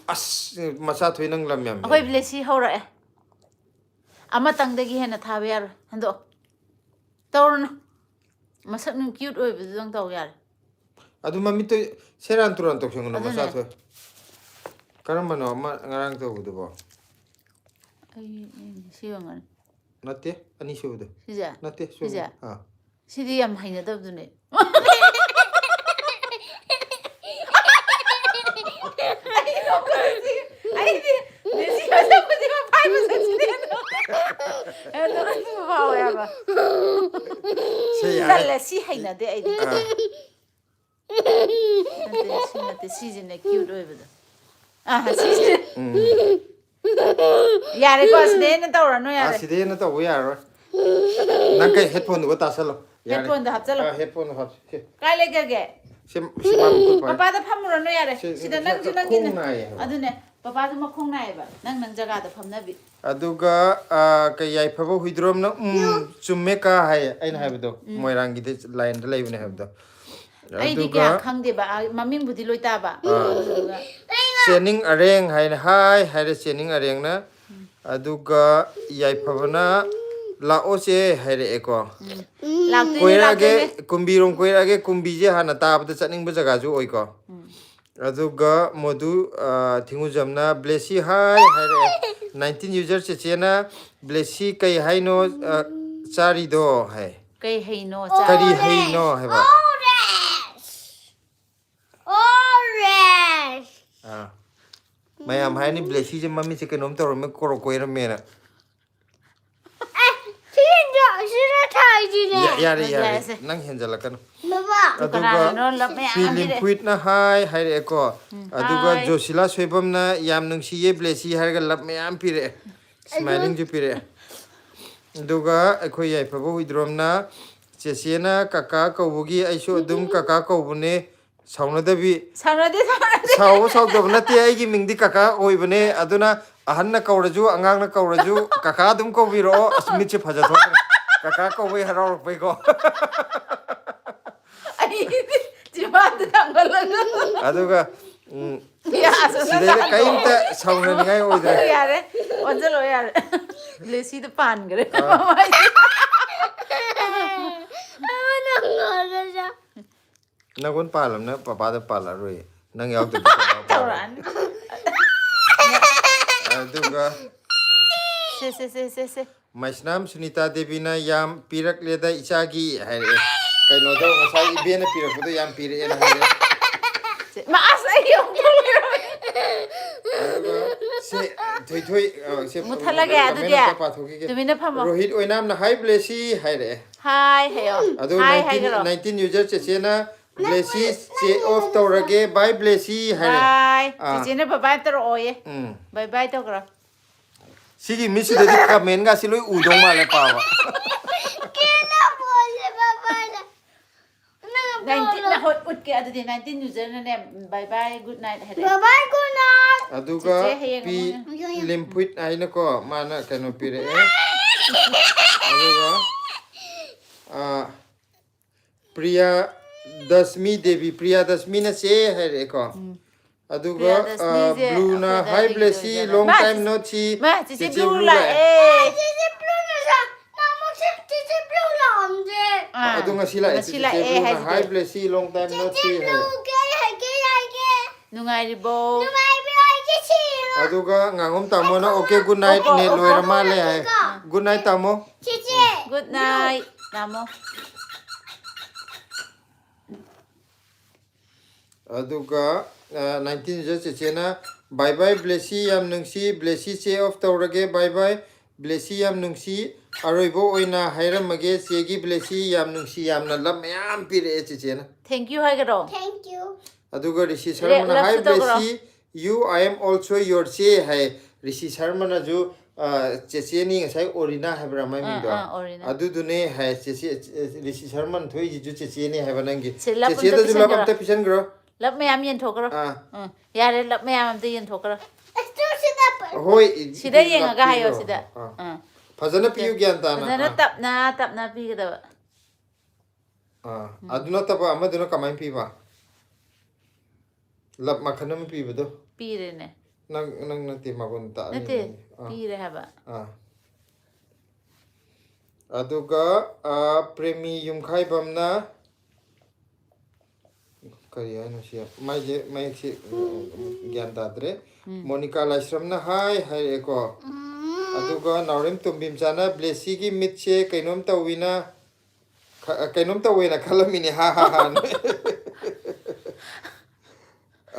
ꯑꯁ ꯃꯆꯥ ꯊꯣꯏ ꯅꯪ ꯂꯝ ꯌꯥꯝ ꯑꯩꯈꯣꯏ ꯍꯦꯜꯂꯦ ꯕ꯭ꯂꯦꯁꯤ ꯍꯧꯔꯛꯑꯦ ꯑꯃꯇꯪꯗꯒꯤ ꯍꯦꯟꯅ ꯊꯥꯕ ꯌꯥꯔꯣꯏ ꯍꯟꯗꯣꯛ ꯇꯧꯔꯨꯅꯨ ꯃꯁꯛ ꯅꯨꯡ ꯀ꯭ꯌꯨꯠ ꯑꯣꯏꯕꯗꯨꯗꯪ ꯇꯧ ꯌꯥꯔꯦ ꯑꯗꯨ ꯃꯃꯤꯠꯇꯣ ꯁꯦꯔꯥꯟ ꯇꯨꯔꯥꯟ ꯇꯧꯁꯟꯒꯅꯨ ꯃꯆꯥ ꯑꯗꯨꯅꯦ ꯊꯣꯏ ꯀꯔꯝꯕꯅꯣ ꯑꯃ ꯉꯔꯥꯡ ꯇꯧꯕꯗꯨꯕꯣ ꯑꯩ ꯁꯤ ꯌꯦꯡꯉꯅꯤ ꯅꯠꯇꯦ ꯑꯅꯤꯁꯨꯕꯗꯣ ꯁꯤꯁꯦ ꯅꯠꯇꯦ ꯁꯤꯁꯦ ꯁꯨꯕ ꯁꯤꯗꯤ ꯌꯥꯝ ꯍꯩꯅꯗꯕꯗꯨꯅꯦ ꯑꯩꯗꯤ ꯃꯦꯁꯤ ꯃꯁꯛꯄꯨꯗꯤ ꯃꯐꯥꯏ ꯃꯁꯛꯁꯤꯗꯤ ꯐꯥꯎꯋꯦꯕ ꯇꯜꯂꯦ ꯁꯤ ꯍꯩꯅꯗꯦ ꯑꯩꯗꯤ ꯅꯠꯇꯦ ꯁꯤ ꯅꯠꯇꯦ ꯁꯤꯁꯤꯅꯦ ꯀ꯭ꯌꯨꯠ ꯑꯣꯏꯕꯗꯣ ꯁꯤꯁꯦ ꯌꯥꯔꯦꯀꯣ ꯁꯤꯗꯩ ꯍꯦꯟꯅ ꯇꯧꯔꯅꯨ ꯌꯥꯔꯦ ꯁꯤꯗꯩ ꯍꯦꯟꯅ ꯇꯧꯕ ꯌꯥꯔꯔꯣꯏ ꯅꯪ ꯀꯩ ꯍꯦꯠꯐꯣꯟꯗꯨꯒ ꯇꯥꯁꯜꯂꯣ ꯌꯥꯔꯦ ꯍꯦꯠꯐꯣꯟꯗ ꯍꯥꯞꯆꯜꯂꯣ ꯍꯦꯠꯐꯣꯟꯗꯣ ꯍꯥꯞꯁꯤ ꯀꯥꯏ ꯂꯩꯒꯒꯦ ꯄꯄꯥꯗ ꯐꯝꯃꯨꯔꯅꯨ ꯌꯥꯔꯦ ꯁꯤꯗ ꯅꯪꯁꯨ ꯅꯪꯒꯤ ꯑꯗꯨꯅꯦ ꯄꯄꯥꯁꯨ ꯃꯈꯣꯡ ꯅꯥꯏꯌꯦꯕ ꯅꯪ ꯖꯒꯥꯗ ꯐꯝꯅꯕꯤ ꯑꯗꯨꯒ ꯀꯩ ꯌꯥꯏꯐꯕ ꯍꯨꯏꯗ꯭ꯔꯣꯝꯅ ꯆꯨꯝꯃꯦ ꯀꯥ ꯍꯥꯏꯌꯦ ꯑꯩꯅ ꯍꯥꯏꯕꯗꯣ ꯃꯣꯏꯔꯥꯡꯒꯤꯗ ꯂꯥꯏꯟꯗ ꯂꯩꯕꯅꯦ ꯍꯥꯏꯕꯗꯣ ꯑꯩꯗꯤ ꯑꯗꯨꯒ ꯀꯌꯥ ꯈꯪꯗꯦꯕ ꯃꯃꯤꯡꯕꯨꯗꯤ ꯂꯣꯏ ꯇꯥꯕ ꯑꯗꯨꯒ ꯆꯦꯅꯤꯡ ꯑꯔꯦꯡ ꯍꯥꯏꯅ ꯍꯥꯏ ꯍꯥꯏꯔꯦ ꯆꯦꯅꯤꯡ ꯑꯔꯦꯡꯅ ꯑꯗꯨꯒ ꯌꯥꯏꯐꯕꯅ ꯂꯥꯛꯑꯣꯁꯦ ꯍꯥꯏꯔꯛꯑꯦꯀꯣ ꯀꯣꯏꯔꯛꯑꯒꯦ ꯀꯨꯝꯕꯤꯔꯣꯝ ꯀꯣꯏꯔꯛꯑꯒꯦ ꯀꯨꯝꯕꯤꯁꯦ ꯍꯥꯟꯅ ꯇꯥꯕꯗ ꯆꯠꯅꯤꯡꯕ ꯖꯒꯥꯁꯨ ꯑꯣꯏꯀꯣ ꯑꯗꯨꯒ ꯃꯣꯗꯨ ꯊꯤꯡꯉꯨꯖꯝꯅ ꯕ꯭ꯂꯦꯁꯤ ꯍꯥꯏ ꯍꯥꯏꯔꯛꯑꯦ 19 ꯌꯨꯖꯔ ꯆꯦꯆꯦꯅ ब्लेसी कई हाइनो चारिदो है कई हैनो करी हैनो है बा Orange. मैं हम है नहीं ब्लेसी जब मम्मी से कनोम तो रोमे कोरो कोई रमेना यार नंग हेंजल कन फिल्म क्विट ना हाय हाय एको अदुगा जोशिला सोइबम ना याम नंगसिये ब्लेसी हारगा लब में याम पिरे स्माइलिंग जो पिरे अदुगा अखोय याइफबो हुइद्रोम ना चेसेना काका कौबुगी आइसो अदुम काका कौबने साउनदबी साउनदे साउदब नते आइगी मिंगदी काका ओइबने अदुना ꯑꯍꯟꯅ ꯀꯧꯔꯁꯨ ꯑꯉꯥꯡꯅ ꯀꯧꯔꯁꯨ ꯀꯀꯥ ꯑꯗꯨꯝ ꯀꯧꯕꯤꯔꯛꯑꯣ ꯑꯁ ꯃꯤꯠꯁꯦ ꯐꯖꯊꯣꯛꯈ꯭ꯔꯦ ꯀꯀꯥ ꯀꯧꯕꯩ ꯍꯔꯥꯎꯔꯛꯄꯩꯀꯣ ꯑꯩꯗꯤ ꯆꯤꯝꯕꯥꯟꯗ ꯊꯥꯡꯒꯠꯂꯒ ꯑꯗꯨꯒ ꯌꯥꯁꯨꯅ ꯁꯤꯗꯩꯗ ꯀꯩꯝꯇ ꯁꯥꯎꯅꯅꯤꯡꯉꯥꯏ ꯑꯣꯏꯗ꯭ꯔꯦ ꯌꯥꯔꯦ ꯑꯣꯟꯁꯤꯜꯂꯣ ꯌꯥꯔꯦ ꯂꯦꯁꯤꯗ ꯄꯥꯟꯈ꯭ꯔꯦ ꯅꯪꯉꯣꯟ ꯄꯥꯜꯂꯝꯅ ꯄꯄꯥꯗ ꯄꯥꯜꯂꯔꯣꯏ ꯅꯪ ꯌꯥꯎꯗ꯭ꯔꯗꯤ ꯇꯧꯔꯛꯑꯅꯤ ꯑꯗꯨꯒ ꯁꯦ ꯃꯩꯁꯅꯥꯝ ꯁꯨꯅꯤꯇꯥ ꯗꯦꯕꯤꯅ ꯌꯥꯝ ꯄꯤꯔꯛꯂꯦꯗ ꯏꯆꯥꯒꯤ ꯍꯥꯏꯔꯛꯑꯦ ꯀꯩꯅꯣꯗꯣ ꯉꯁꯥꯏ ꯏꯕꯦꯅ ꯄꯤꯔꯛꯄꯗꯣ ꯌꯥꯝ ꯄꯤꯔꯛꯑꯦꯅ ꯍꯥꯏꯔꯛꯑꯦ ꯃꯥꯁ ꯑꯩ ꯑꯗꯨꯒ ꯁꯤ ꯊꯣꯏꯊꯣꯏ ꯁꯤ ꯃꯨꯠꯊꯠꯂꯒꯦ ꯑꯗꯨꯗꯤ ꯀꯃꯦꯟ ꯑꯝꯇ ꯄꯥꯊꯣꯛꯈꯤꯒꯦ ꯇꯨꯃꯤꯟꯅ ꯐꯝꯃꯣ ꯔꯣꯍꯤꯠ ꯑꯣꯏꯅꯥꯝꯅ ꯍꯥꯏ ꯕ꯭ꯂꯦꯁꯤ ꯍꯥꯏꯔꯛꯑꯦ ꯍꯥꯏ ꯍꯥꯏꯌꯣ ꯑꯗꯨ ꯍꯥꯏ 19 ꯍꯥꯏꯒ꯭ꯔꯣ 19 ꯌꯨꯖꯔ ꯆꯦꯆꯦꯅ ꯕ꯭ꯂꯦꯁꯤ ꯆꯦ ꯑꯣꯐ ꯇꯧꯔꯒꯦ ꯕꯥꯏ ꯕ꯭ꯂꯦꯁꯤ ꯍꯥꯏꯔꯦ ꯕꯥꯏ ꯆꯤꯆꯦꯅ ꯕꯥꯏ ꯇꯧꯔꯛꯑꯣꯌꯦ ꯕꯥꯏ ꯕꯥꯏ ꯇꯧꯈ꯭ꯔꯣ ꯁꯤꯒꯤ ꯃꯤꯠꯁꯤꯗꯗꯤ ꯀꯃꯦꯟꯒꯁꯤ ꯂꯣꯏ ꯎꯗꯧ ꯃꯥꯜꯂꯦ ꯄꯥꯕ ꯎꯠꯀꯦ ꯑꯗꯨꯗꯤ 19 ꯌꯨꯖꯔꯅꯅꯦ ꯕꯥꯏ ꯕꯥꯏ ꯒꯨꯗ ꯅꯥꯏꯠ ꯍꯥꯏꯔꯛꯑꯦ Bye-bye, good night. ꯑꯗꯨꯒ ꯆꯤꯆꯦ ꯍꯌꯦꯡ ꯄꯤ ꯑꯃꯨꯛ ꯂꯤꯝꯐꯨꯏꯠ ꯍꯥꯏꯅꯀꯣ ꯃꯥꯅ ꯀꯩꯅꯣ ꯄꯤꯔꯛꯑꯦ ꯑꯗꯨꯒ ꯄ꯭ꯔꯤꯌꯥ ꯗꯁꯃꯤ ꯗꯦꯕꯤ ꯄ꯭ꯔꯤꯌꯥ ꯗꯁꯃꯤꯅ ꯆꯦ ꯍꯥꯏꯔꯛꯑꯦꯀꯣ ꯑꯗꯨꯒ ꯄ꯭ꯔꯤꯌꯥꯗꯁꯃꯤꯁꯦ ꯕ꯭ꯂꯨꯅ ꯑꯩꯈꯣꯏ ꯍꯥꯏ ꯑꯗꯥꯏꯗꯒꯤ ꯕ꯭ꯂꯦꯁꯤ ꯑꯣꯏꯖꯥꯠꯂꯣ ꯂꯣꯡ ꯇꯥꯏꯝ ꯅꯣ ꯁꯤ ꯃꯥ ꯆꯤꯆꯦ ꯆꯦꯆꯦ ꯕ꯭ꯂꯨ ꯕ꯭ꯂꯨ ꯂꯥꯛꯑꯦ ꯑꯗꯨ ꯉꯁꯤ ꯂꯥꯛꯑꯦ ꯉꯁꯤ ꯆꯦꯆꯦ ꯂꯥꯛꯑꯦ ꯕ꯭ꯂꯨꯅ ꯍꯥꯏꯁꯤꯗꯤ ꯍꯥꯏ ꯕ꯭ꯂꯦꯁꯤ ꯂꯣꯡ ꯇꯥꯏꯝ ꯅꯣ ꯁꯤ ꯍꯥꯏꯔꯦ ꯅꯨꯡꯉꯥꯏꯔꯤꯕꯣ ꯑꯗꯨꯒ ꯉꯥꯉꯣꯝ ꯇꯥꯃꯣꯅ ꯑꯣꯀꯦ ꯒꯨꯗ ꯅꯥꯏꯠ ꯅꯦꯠ ꯂꯣꯏꯔ ꯃꯥꯜꯂꯦ ꯍꯥꯏ ꯒꯨꯗ ꯅꯥꯏꯠ ꯇꯥꯃꯣ ꯒꯨꯗ ꯅꯥꯏꯠ ꯇꯥꯃꯣ ꯑꯗꯨꯒ 19 ꯌꯨꯖꯔ ꯆꯦꯆꯦꯅ ꯕꯥꯏ ꯕꯥꯏ ꯕ꯭ꯂꯦꯁꯤ ꯌꯥꯝ ꯅꯨꯡꯁꯤ ꯕ꯭ꯂꯦꯁꯤ ꯆꯦ ꯑꯣꯐ ꯇꯧꯔꯒꯦ ꯕꯥꯏ ꯕꯥꯏ ꯕ꯭ꯂꯦꯁꯤ ꯌꯥꯝ ꯅꯨꯡꯁꯤ ꯑꯔꯣꯏꯕ ꯑꯣꯏꯅ ꯍꯥꯏꯔꯝꯃꯒꯦ ꯆꯦꯒꯤ ꯕ꯭ꯂꯦꯁꯤ ꯌꯥꯝ ꯅꯨꯡꯁꯤ ꯌꯥꯝꯅ ꯂꯞ ꯃꯌꯥꯝ ꯄꯤꯔꯛꯑꯦ ꯆꯦꯆꯦꯅ ꯊꯦꯡꯛ ꯌꯨ ꯍꯥꯏꯒꯔꯣ Thank you. ꯑꯗꯨꯒ ꯔꯤꯁꯤ ꯁꯔꯃꯅ ꯍꯥꯏ ꯂꯞꯁꯨ ꯇꯧꯒ꯭ꯔꯣ bless you I am also your ꯆꯦ ꯍꯥꯏ ꯔꯤꯁꯤ ꯁꯔꯃꯅꯁꯨ ꯆꯦꯆꯦꯅꯤ ꯉꯁꯥꯏ ꯑꯣꯔꯤꯅꯥ ꯍꯥꯏꯕ꯭ꯔꯥ ꯃꯥꯏ ꯃꯤꯡꯗꯣ ꯑꯣꯔꯤꯅ ꯑꯗꯨꯗꯨꯅꯦ ꯍꯥꯏ ꯆꯦꯆꯦ ꯔꯤꯁꯤ ꯁꯔꯃꯟ ꯊꯣꯏꯁꯤꯁꯨ ꯆꯦꯆꯦꯅꯤ ꯍꯥꯏꯕ ꯅꯪꯒꯤ ꯁꯤ ꯂꯞ ꯑꯝꯇ ꯆꯦꯆꯦꯗꯁꯨ ꯂꯞ ꯄꯤꯁꯟꯈ꯭ꯔꯣ ꯑꯝꯇ ꯄꯤꯁꯟꯈ꯭ꯔꯣ ꯂꯞ ꯃꯌꯥꯝ ꯌꯦꯟꯊꯣꯛꯈ꯭ꯔꯣ ꯌꯥꯔꯦ ꯂꯞ ꯃꯌꯥꯝ ꯑꯝꯇ ꯌꯦꯟꯊꯣꯛꯈ꯭ꯔꯣ ꯍꯣꯏ ꯁꯤꯗ ꯌꯦꯡꯉꯒ ꯍꯥꯏꯌꯣ ꯁꯤꯗ ꯐꯖꯅ ꯄꯤꯌꯨ ꯒ꯭ꯌꯥꯟ ꯇꯥꯅ ꯐꯖꯅ ꯇꯞꯅ ꯄꯤꯒꯗꯕ ꯑꯗꯨ ꯅꯠꯇꯕ ꯑꯃꯗꯨꯅ ꯀꯃꯥꯏꯅ ꯄꯤꯕ ꯂꯞ ꯃꯈꯜ ꯑꯃ ꯄꯤꯕꯗꯣ ꯄꯤꯔꯦꯅꯦ ꯅꯪ ꯅꯠꯇꯦ ꯃꯒꯨꯟ ꯇꯥꯛꯑꯅꯤ ꯅꯠꯇꯦ ꯄꯤꯔꯦ ꯍꯥꯏꯕ ꯑꯗꯨꯒ ꯄ꯭ꯔꯦꯃꯤ ꯌꯨꯝꯈꯥꯏꯕꯝꯅ ꯀꯔꯤ ꯍꯥꯏꯅꯣ ꯁꯤ ꯃꯥꯏꯁꯦ ꯃꯌꯦꯛꯁꯤ ꯒ꯭ꯌꯥꯟ ꯇꯥꯗ꯭ꯔꯦ ꯃꯣꯅꯤꯀꯥ ꯂꯥꯏꯁ꯭ꯔꯝꯅ ꯍꯥꯏꯔꯛꯑꯦꯀꯣ ꯑꯗꯨꯒ ꯅꯥꯎꯔꯦꯝ ꯇꯣꯝꯕꯤꯝꯆꯥꯅ ꯕ꯭ꯂꯦꯁꯤꯒꯤ ꯃꯤꯠꯁꯦ ꯀꯩꯅꯣꯝ ꯇꯧꯋꯤꯅ ꯀꯩꯅꯣꯝ ꯇꯧꯋꯦꯅ ꯈꯜꯂꯝꯃꯤꯅꯦ ꯍꯥ ꯍꯥ ꯍꯥ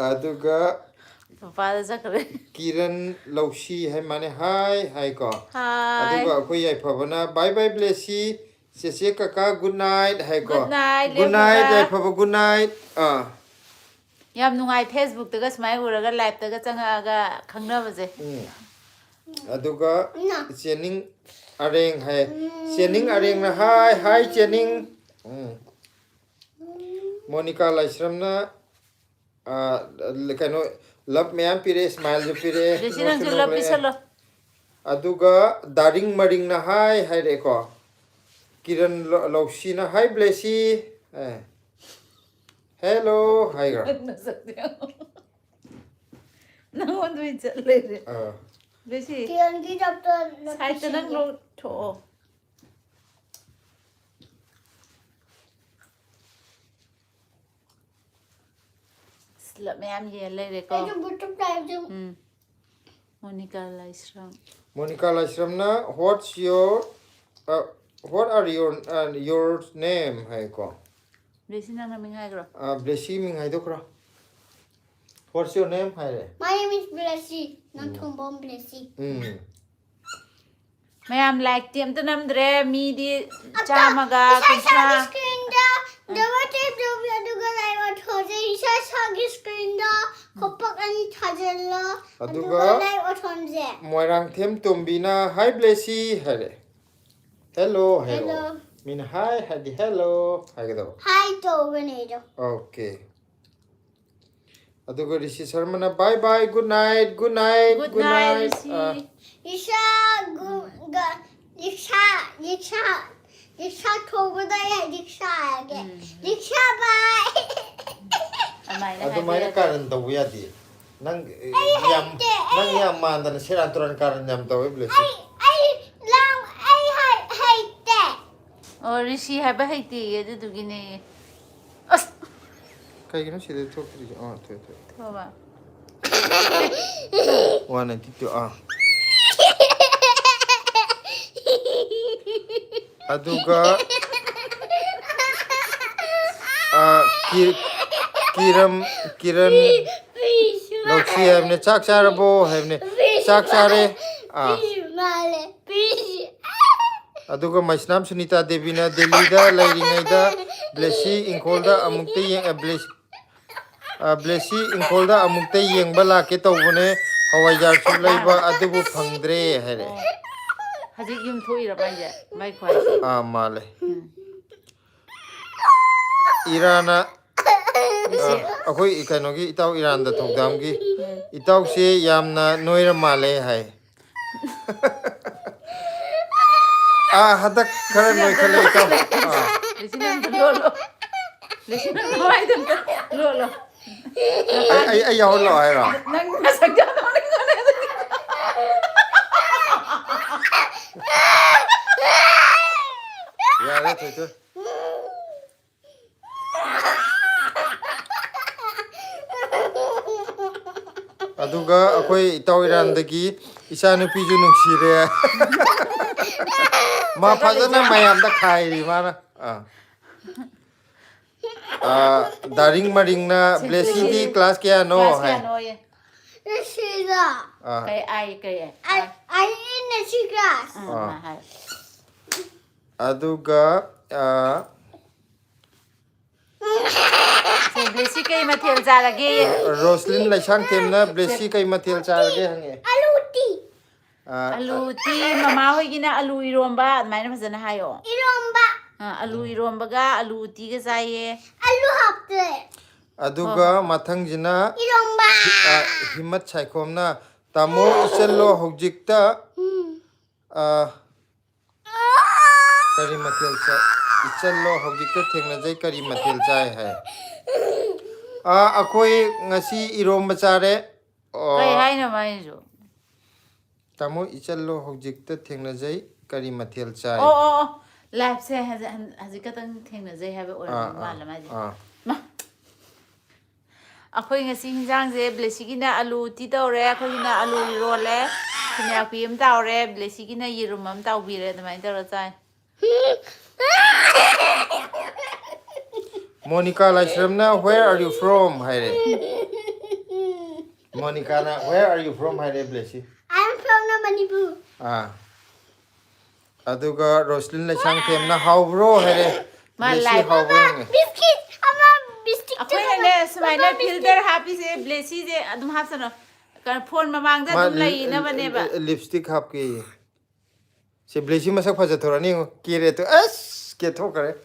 ꯑꯗꯨꯒ ꯄꯄꯥꯗ ꯆꯠꯈ꯭ꯔꯦ ꯀꯤꯔꯟ ꯂꯧꯁꯤ ꯍꯥꯏ ꯃꯥꯅꯦ ꯍꯥꯏꯀꯣ ꯍꯥꯏ ꯑꯗꯨꯒ ꯑꯩꯈꯣꯏ ꯌꯥꯏꯐꯕꯅ ꯕꯥꯏ ꯕꯥꯏ ꯕ꯭ꯂꯦꯁꯤ ꯆꯦꯆꯦ ꯀꯀꯥ ꯒꯨꯗ ꯅꯥꯏꯠ ꯍꯥꯏꯀꯣ ꯒꯨꯗ ꯅꯥꯏꯠ ꯒꯨꯗ ꯅꯥꯏꯠ ꯌꯥꯏꯐꯕ ꯌꯥꯏꯐꯕ ꯒꯨꯗ ꯅꯥꯏꯠ ꯌꯥꯝ ꯅꯨꯡꯉꯥꯏ ꯐꯦꯁꯕꯨꯛꯇꯒ ꯁꯨꯃꯥꯏꯅ ꯎꯔꯒ ꯂꯥꯏꯞꯇꯒ ꯆꯪꯉꯛꯑꯒ ꯈꯪꯅꯕꯁꯦ ꯑꯗꯨꯒ ꯆꯦꯅꯤꯡ ꯑꯔꯦꯡ ꯍꯥꯏ ꯆꯦꯅꯤꯡ ꯑꯔꯦꯡꯅ ꯍꯥꯏ ꯆꯦꯅꯤꯡ ꯃꯣꯅꯤꯀꯥ ꯂꯥꯏꯁ꯭ꯔꯝꯅ ꯀꯩꯅꯣ ꯂꯞ ꯃꯌꯥꯝ ꯄꯤꯔꯛꯑꯦ ꯏꯁꯃꯥꯏꯜꯁꯨ ꯄꯤꯔꯛꯑꯦ ꯕ꯭ꯂꯦꯁꯤ ꯅꯣꯛꯁꯨ ꯅꯪꯁꯨ ꯂꯞ ꯅꯣꯛꯂꯛꯑꯦ ꯄꯤꯁꯜꯂꯣ ꯑꯗꯨꯒ ꯗꯥꯔꯤꯡ ꯃꯔꯤꯡꯅ ꯍꯥꯏꯔꯛꯑꯦꯀꯣ ꯀꯤꯔꯟ ꯂꯧꯁꯤꯅ ꯍꯥꯏ ꯕ꯭ꯂꯦꯁꯤ ꯍꯦꯜꯂꯣ ꯍꯥꯏꯒ꯭ꯔꯥ ꯅꯪꯉꯣꯟꯗ ꯑꯣꯏꯅ ꯆꯠ ꯂꯩꯔꯦ ꯕ꯭ꯂꯦꯁꯤ ꯁꯥꯏꯠꯇ ꯅꯪ ꯂꯧꯊꯣꯛꯑꯣ ꯂꯞ ꯃꯌꯥꯝ ꯌꯦꯟ ꯂꯩꯔꯦꯀꯣ ꯃꯣꯅꯤꯀꯥ ꯂꯥꯏꯁ꯭ꯔꯝ ꯃꯣꯅꯤꯀꯥ ꯂꯥꯏꯁ꯭ꯔꯝꯅ what are your name ꯍꯥꯏꯀꯣ ꯕ꯭ꯂꯦꯁꯤ ꯅꯪꯅ ꯃꯤꯡ ꯍꯥꯏꯈ꯭ꯔꯣ ꯕ꯭ꯂꯦꯁꯤ ꯃꯤꯡ ꯍꯥꯏꯗꯣꯛꯈ꯭ꯔꯣ what's your name ꯍꯥꯏꯔꯦ My name is Blessy. Nanthongbom Blessy. ꯃꯌꯥꯝ ꯂꯥꯏꯛꯇꯤ ꯑꯝꯇ ꯅꯝꯗ꯭ꯔꯦ ꯃꯤꯗꯤ ꯆꯥꯝꯃꯒ ꯀꯨꯟꯊ꯭ꯔꯥ ꯑꯗꯨꯒ ꯃꯣꯏꯔꯥꯡꯊꯦꯝ ꯇꯣꯝꯕꯤꯅ ꯍꯥꯏ ꯕ꯭ꯂꯦꯁꯤ ꯍꯥꯏꯔꯦ ꯍꯦꯜꯂꯣ ꯍꯥꯏꯔꯣ ꯃꯤꯅ ꯍꯥꯏ ꯍꯥꯏꯗꯤ ꯍꯦꯜꯂꯣ ꯍꯥꯏꯒꯗꯕ Hi, Dovenedo. Okay aduga Rishi Sharma na bye bye good night good night Good night, Rishi. Isha Diksha thogda ya Diksha age. Diksha bye. Amaina adu mai karan to ya di nang yam manda na seran turan karan yam to blessy hate. Oh, Rishi haba haiti adugine. As kai gino side to kri to thoba. 192 aduga kiran lokshi hamne chak charabo hamne chak chare aduga maisnam Sunita Devi na Delhi da lairingai da blessy inkolda amukte yeng blessy inkolda amukte yengba lake tawbone hawaijar su leiba adubu phangdre hare Hajik yum thoi ra bai mai khwai. male irana akoi ikanogi itaw iran da thogdam gi itaw se yamna noira male hai hadak khara noi khale itaw Rishi nam lo. Rishi nam mai dum lo. ai yaw lo ai ra Nang masak ja no ni ko ne. yare to aduga akoi itaw iran dagi isa nupi ju nungsire ma phajana mayam da khai ri mana daring maring na blessy di class kya no hai Nashida. Kai I in the class. hai. aduga Se blessy kai mathel jarage. Roslyn laisang temna blessy kai mathel charge hange Aluti. Alu ti mama hoi gina alu iromba maina phajana hayo. Iromba. Alu iromba ga alu ti ga jaiye. Alu hapte. aduga mathang jina Iromba. himmat saikhomna tamo isello hojikta kari mathel cha isello hojikta thengna jai kari mathel chai hai akoi ngasi iromba chare Kai hai na mai jo. tamo isello hojikta thengna jai kari mathel chai Oh. Life se haji ka tang thengna jai ha ba ora ma la ma ji. Akhoi ngasi hinjang je blessy gina alu ti tawre akhoi gina alu role khnya pim tawre blessy gina yirum am tawbire adamai tawra chai. Monica Laishramna, where are you from? Haire. Monica na, where are you from? Haire, blessy. I'm from the Manipur. Aduga Roslyn Laisang Temna, how bro? Haire. Blessy, how bro? Biscuit. I'm a biscuit. Akhoi ne smaina filter happy se blessy je adum hapsana kan phone mamang da dum lai na bane ba. Lipstick hapki. Se blessy masak phaja thorani kire to as ke thokare.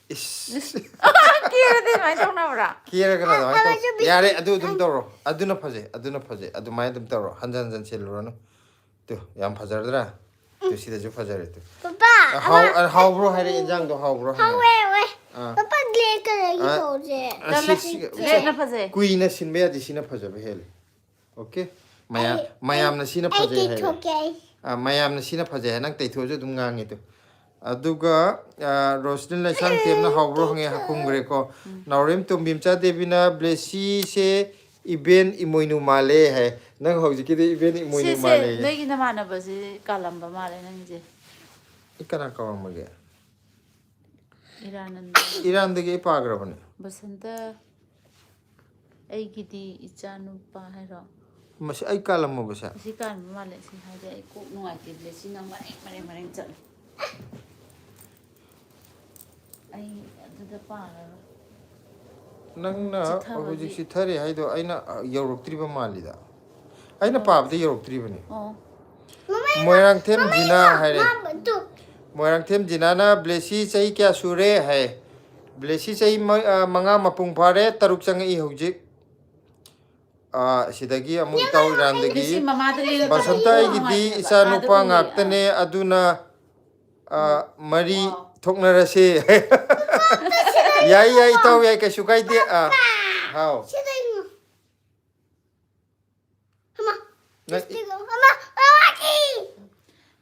Kira de mai thong na bra. Kire kana da mai to. Yare adu dum toro. Aduna phaje. Adu mai dum toro. Hanjan cheluro no. To yam phajardra. To sida ju phajare to. Papa. How bro haire injang do how bro. Wait. Papa glare करेगी सोचे. Le na phaje. Queen na sinbe adi sina phaja behel. Okay? Mayam na sina phaja hai. Okay. Mayam na sina phaja hai nang taitho ju dum ngangi to. Aduga Roslyn Laisang Temna hawbro hange hakungre ko. Naurem tumbim cha devina blessy se event imoinu male hai. Nang hauji ki de event imoinu male. Se legi na mana ba se kalamba male nang je. Ikana kawang mage. Iran dege pagra bane. Basanta ai gidi ichanu pa hai ro. Mas ai kalam mo basa. Si kan male si hai ai ko nuai ke blessy nang mare chal. Ai aduda pa ra. Nang na hauji si thare hai do aina yoroktri ba malida. Aina pabde yoroktri bane. Moirang them jina hai re. Moirang them jina na blessy chai kya sure hai. Blessy chai manga mapung phare taruk chang I hojik. sidagi amuk tau Blessy irandagi mama da le basantai gidi isa nupa ngaktane aduna mari thokna rase yai yai tau yai ka sukai de how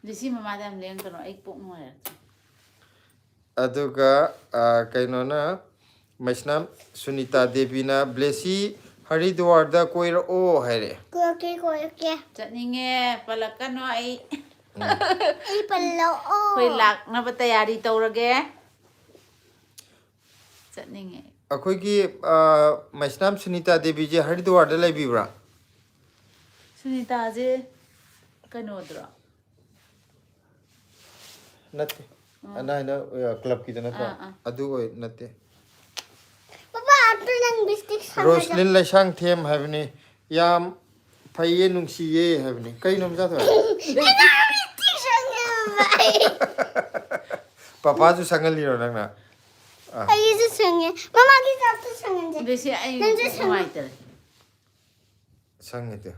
Blessy mama da am leng kano ai pok no ya aduga kainona maisnam Sunita Devina blessy Haridwar da koira o haire chatninge palakano ai ai pallo koi lak na ba tayari tawrage chatninge akhoi ki maisnam Sunita Devi je Haridwar da laibibra Sunita je kano dra natte ana na club ki da natta adu oi natte Roslyn Laisang Them havni yam phaye nungsiye havni kai nom ja tho papa ju sangali ro nang na ai ju sange mama ki sab to sange Blessy ai mai tar sange de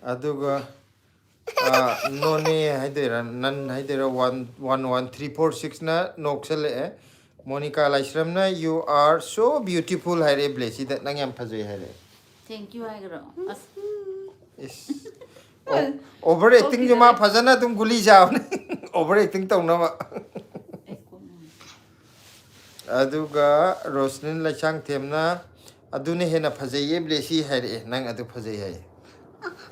aduga none haidera nan haidera 11346 na noksale Monica Laisramna, you are so beautiful, Hare Blessy, that Nangam Pazay Hare. thank you ai gro Yes. Overacting Juma Pazana Tum Guli Jav. Overacting Tonama. Aduga, Roslyn Lachang Temna, Aduni Hena Pazay Blessy Hare, Nang Adu Pazay.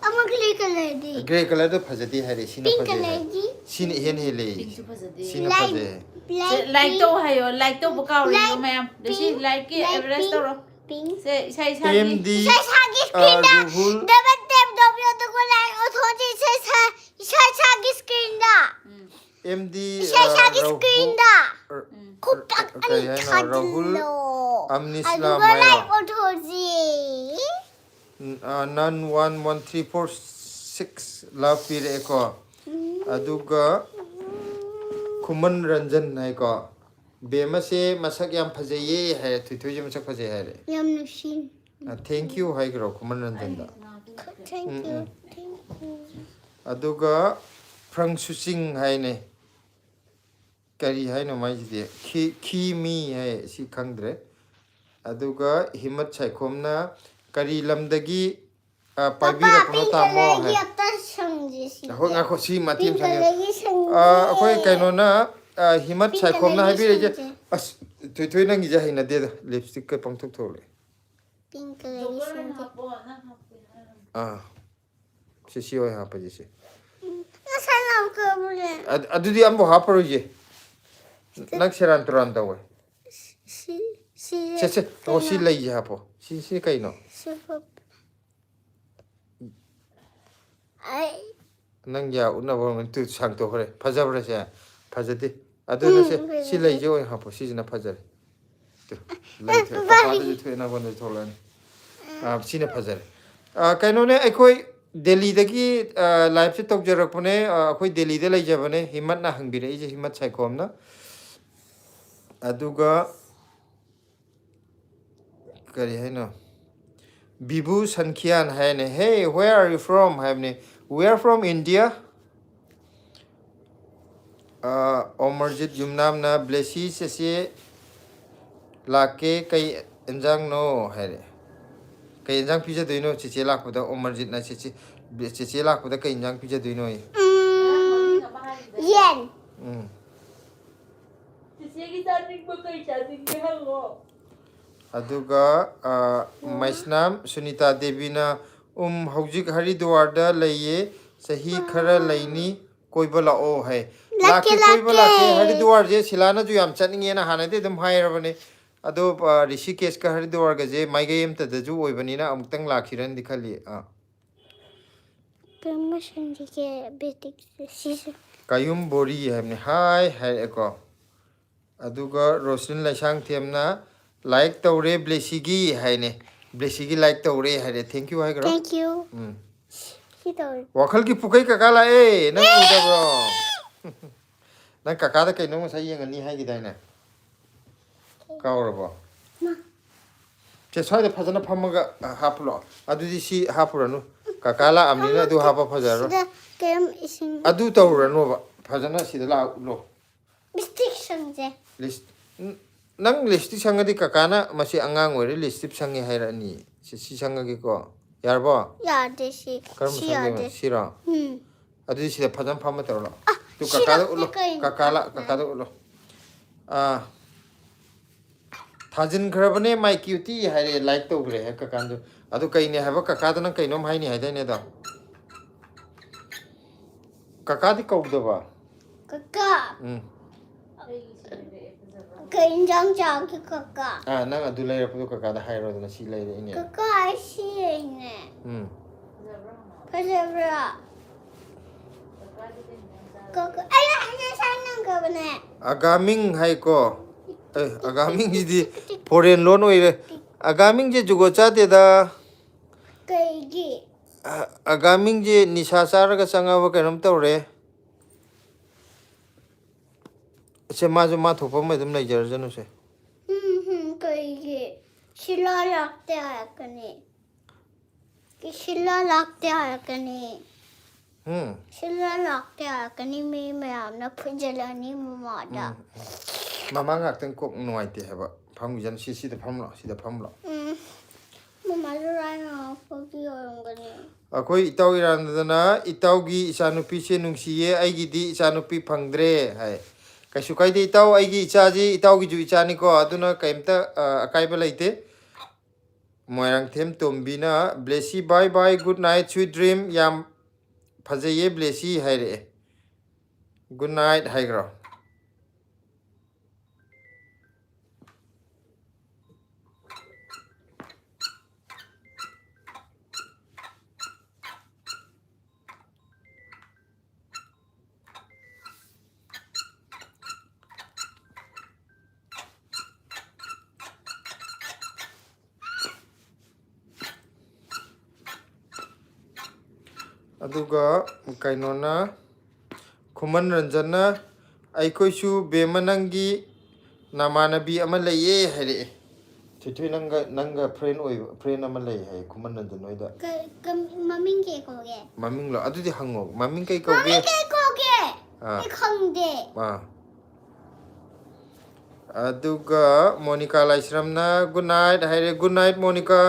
I'm a Greek lady. Grey color of Pazati Hare, Sina Pink Pazay. lady. Sin Hen Hele. Sina Like, Pazay. like to hayo like to bukaw rin ma'am Blessy like Everest to Pink. say MD Says Huggy screen da. Ruhul. Dapat tap W to go like Othoji says Huggy screen da. MD Says Huggy screen da. Kutak Okay, and Rahul Tadlo. Amnisla I like Maya. Othoji. Nan 11346 love pire ko aduga Kuman Ranjan hai ko bema se masak yam phajaye hai thuthui je masak phajay hai re Yum machine. thank you hai gro Kuman Ranjan da Thank you. Thank you. aduga Prang Susing hai ne kari hai no mai ji ki mi hai si khangdre aduga Himat Chaikhomna kari lamdagi paibira kono tamo hai ho nga ko si matim sang akoi kaino na Himat Chaikhomna hai bire je as thoi nang ja hina de lipstick ka pangthok thole Pink si oi ha pa ji si Salam kabule. adudi ambo ha paro je nak seran turan da wai Si se o si lai ja po si kaino I nang ya una bo tu sang to hore phajabra se phajati aduna se si lai je oi ha po si na phajare tu lai the papa de thu na bon de tholan sina phajare kaino ne akoi Delhi dagi live se tok jarak pone akoi Delhi de lai jabane Himat na hangbire je Himat Chaikhom na aduga kari hai no Bibu Sankhian hai ne hey where are you from hai ne we are from India Omarjit Jumnam na Blessy se lake kai enjang no hai re kai enjang pija doino che lak puda Omarjit na che lak puda kai enjang pija doino Yen. aduga maisnam Sunita Devina haujik Haridwar da laiye sahi khara laini koiba lao hai lake koiba lake Haridwar je silana ju yam chatninge na hana de dum hai rabane ado Rishikesh ka Haridwar ga je maigayem ta da ju oibani na amuktang lakhiran dikhali Permission to get basic season. Kayum Bori hamne hai eko aduga Roslyn Laisang Themna like tawre Blessy gi haine Blessy gi like tawre haire thank you hai gro Thank you. wakhal ki pukai ka kala nang uda bro nang kaka da kai no sai yang ani hai gi dai na ka ora ba 제 사이드 파잖아 파마가 하프로 아두디 시 하프라노 까까라 암니나 두 하파 파자로 시다 게임 이신 아두 떠오르노 파잖아 시다 라로 미스틱 상제 리스트 năng list 상가디 까까나 마시 앙앙 오리 리스트 상이 하이라니 시 상가기 거 야르바 야데시 그럼 상게 시라 아두디 시다 파잔 파마 떠올라 또 싫어. 까까다 울로 그러니까. 까까다 울로 아 थाजिन खरबने my cutie hi like तो grey है ककांदो अदु कइने हैबो ककादन कइनो हाइनी हाइदाने दा ककादि कौदबा कका हम कइन जंग जाग कका आ नंग अदु लेरपदो ककादा हाइरो दना सी लेरे इने कका आइसी ने हम फजबरा कका आया ये सानन कबने अगामिंग हाय को अगामिंग जी फॉरेन लोन होइरे अगामिंग जे जुगो चाते दा कइगी अगामिंग जे निशा चारगा संगाबो कनम तौरे से माजो मा थोपो में दम लेजर जनु से कइगी शिला लगते आया कने कि शिला लगते आया कने शिला लगते आया कने मैं आमना फजलानी ममादा मामा ngakten kok nuaite heba phamgijan si da phamlo sida phamlo mama rana fogi orangani akoi itaw irandana itawgi isanupi se nungsiye aigi di isanupi phangdre hai kasu kai de itaw aigi ichaji itawgi ju ichani ko aduna kaimta akai ba leite moirang them tombina blessy bye bye good night sweet dream yam phajaye blessy haire good night haigra अदुगा काइनोना खुमन Ranjana आइकोइसु बेमनंगी नामानबी अमा लइए हरे थिथुइ नंगा friend अमा लइ है खुमन Ranjan ओइदा mummy के कोगे ममिंग लो अदुदि हंगो ममिंग कई mummy Koge के कोगे हां मैं खंगदे अदुगा मोनिका लाइश्रमना गुड नाइट हाइरे गुड नाइट मोनिका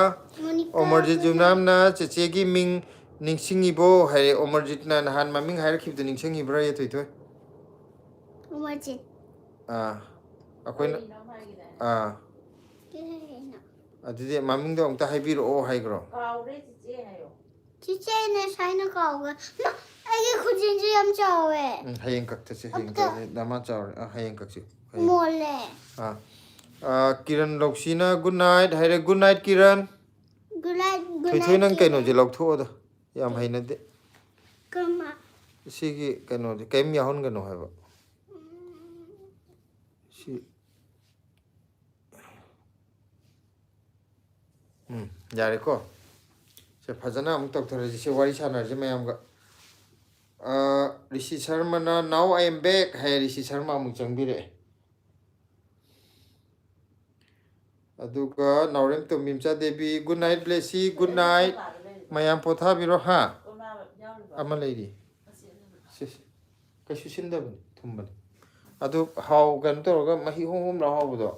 ओमरजित जुनामना चेचेगी मिंग निंगसिंगिबो हाइरे ओमरजितना नहान ममिंग हाइरे खिबदो निंगसिंगिब्रा ये थोइथोय ओमरजित अखोइना अदुदि ममिंग दो अंगता हाइबिरो ओ हाइग्रो काउरे चिचे हायो चिचे ने साइना काउगा आगे खुजिंजी हम चावे हायेंग कक्तसे हायेंग कक्से दामा चाव हायेंग कक्से मोले किरण लौसीना गुड नाइट हाइरे गुड नाइट किरण गुलाब थोइथोय नंग कइनो जे लौथोदो याम हाइनदे कमा सिगी कइनो जे कइम याहोनगनो हाइबो सी यारे को से फजना अमुक तोथरे से वारी सानर जे मयामगा Rishi Sharma now I am back hi Rishi Sharma अमुक चंगबिरे अदुगा नाउरेम तो मिमचा Devi good night Blessy good night मयाम पोथा बिरो हा अमा लेरी कइसु सिंदब थुमबन अदु हाउ गन तोरगा मही होम ला हावदो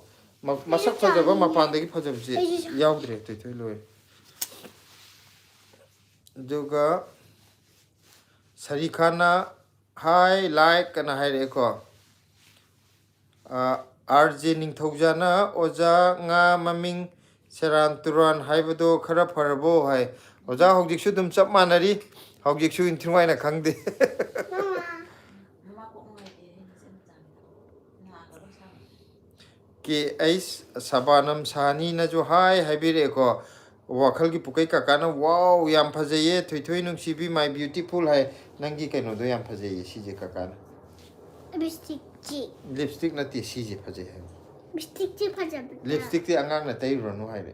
मसक फजबा मपानदगी फजबसे यावद्रे तोय लोय दुगा सरिखाना हाय लाइक कना हायरे को आरजे निंगथौजाना ओजा nga maming seran turan haibado khara farbo hai oja hogjiksu dum chap manari hogjiksu inthruai na khangde के ऐस सबानम सानी न जो हाय हाइबिरे को वाखल की पुकै का काना वाओ याम फजये थोइ नुंसीबी माय ब्यूटीफुल है नंगी कइनो दो याम फजये सीजे का काना लिपस्टिक नती सीजे फजे है लिपस्टिक ची फजब लिपस्टिक ते अंगांग न तै रनु हाइरे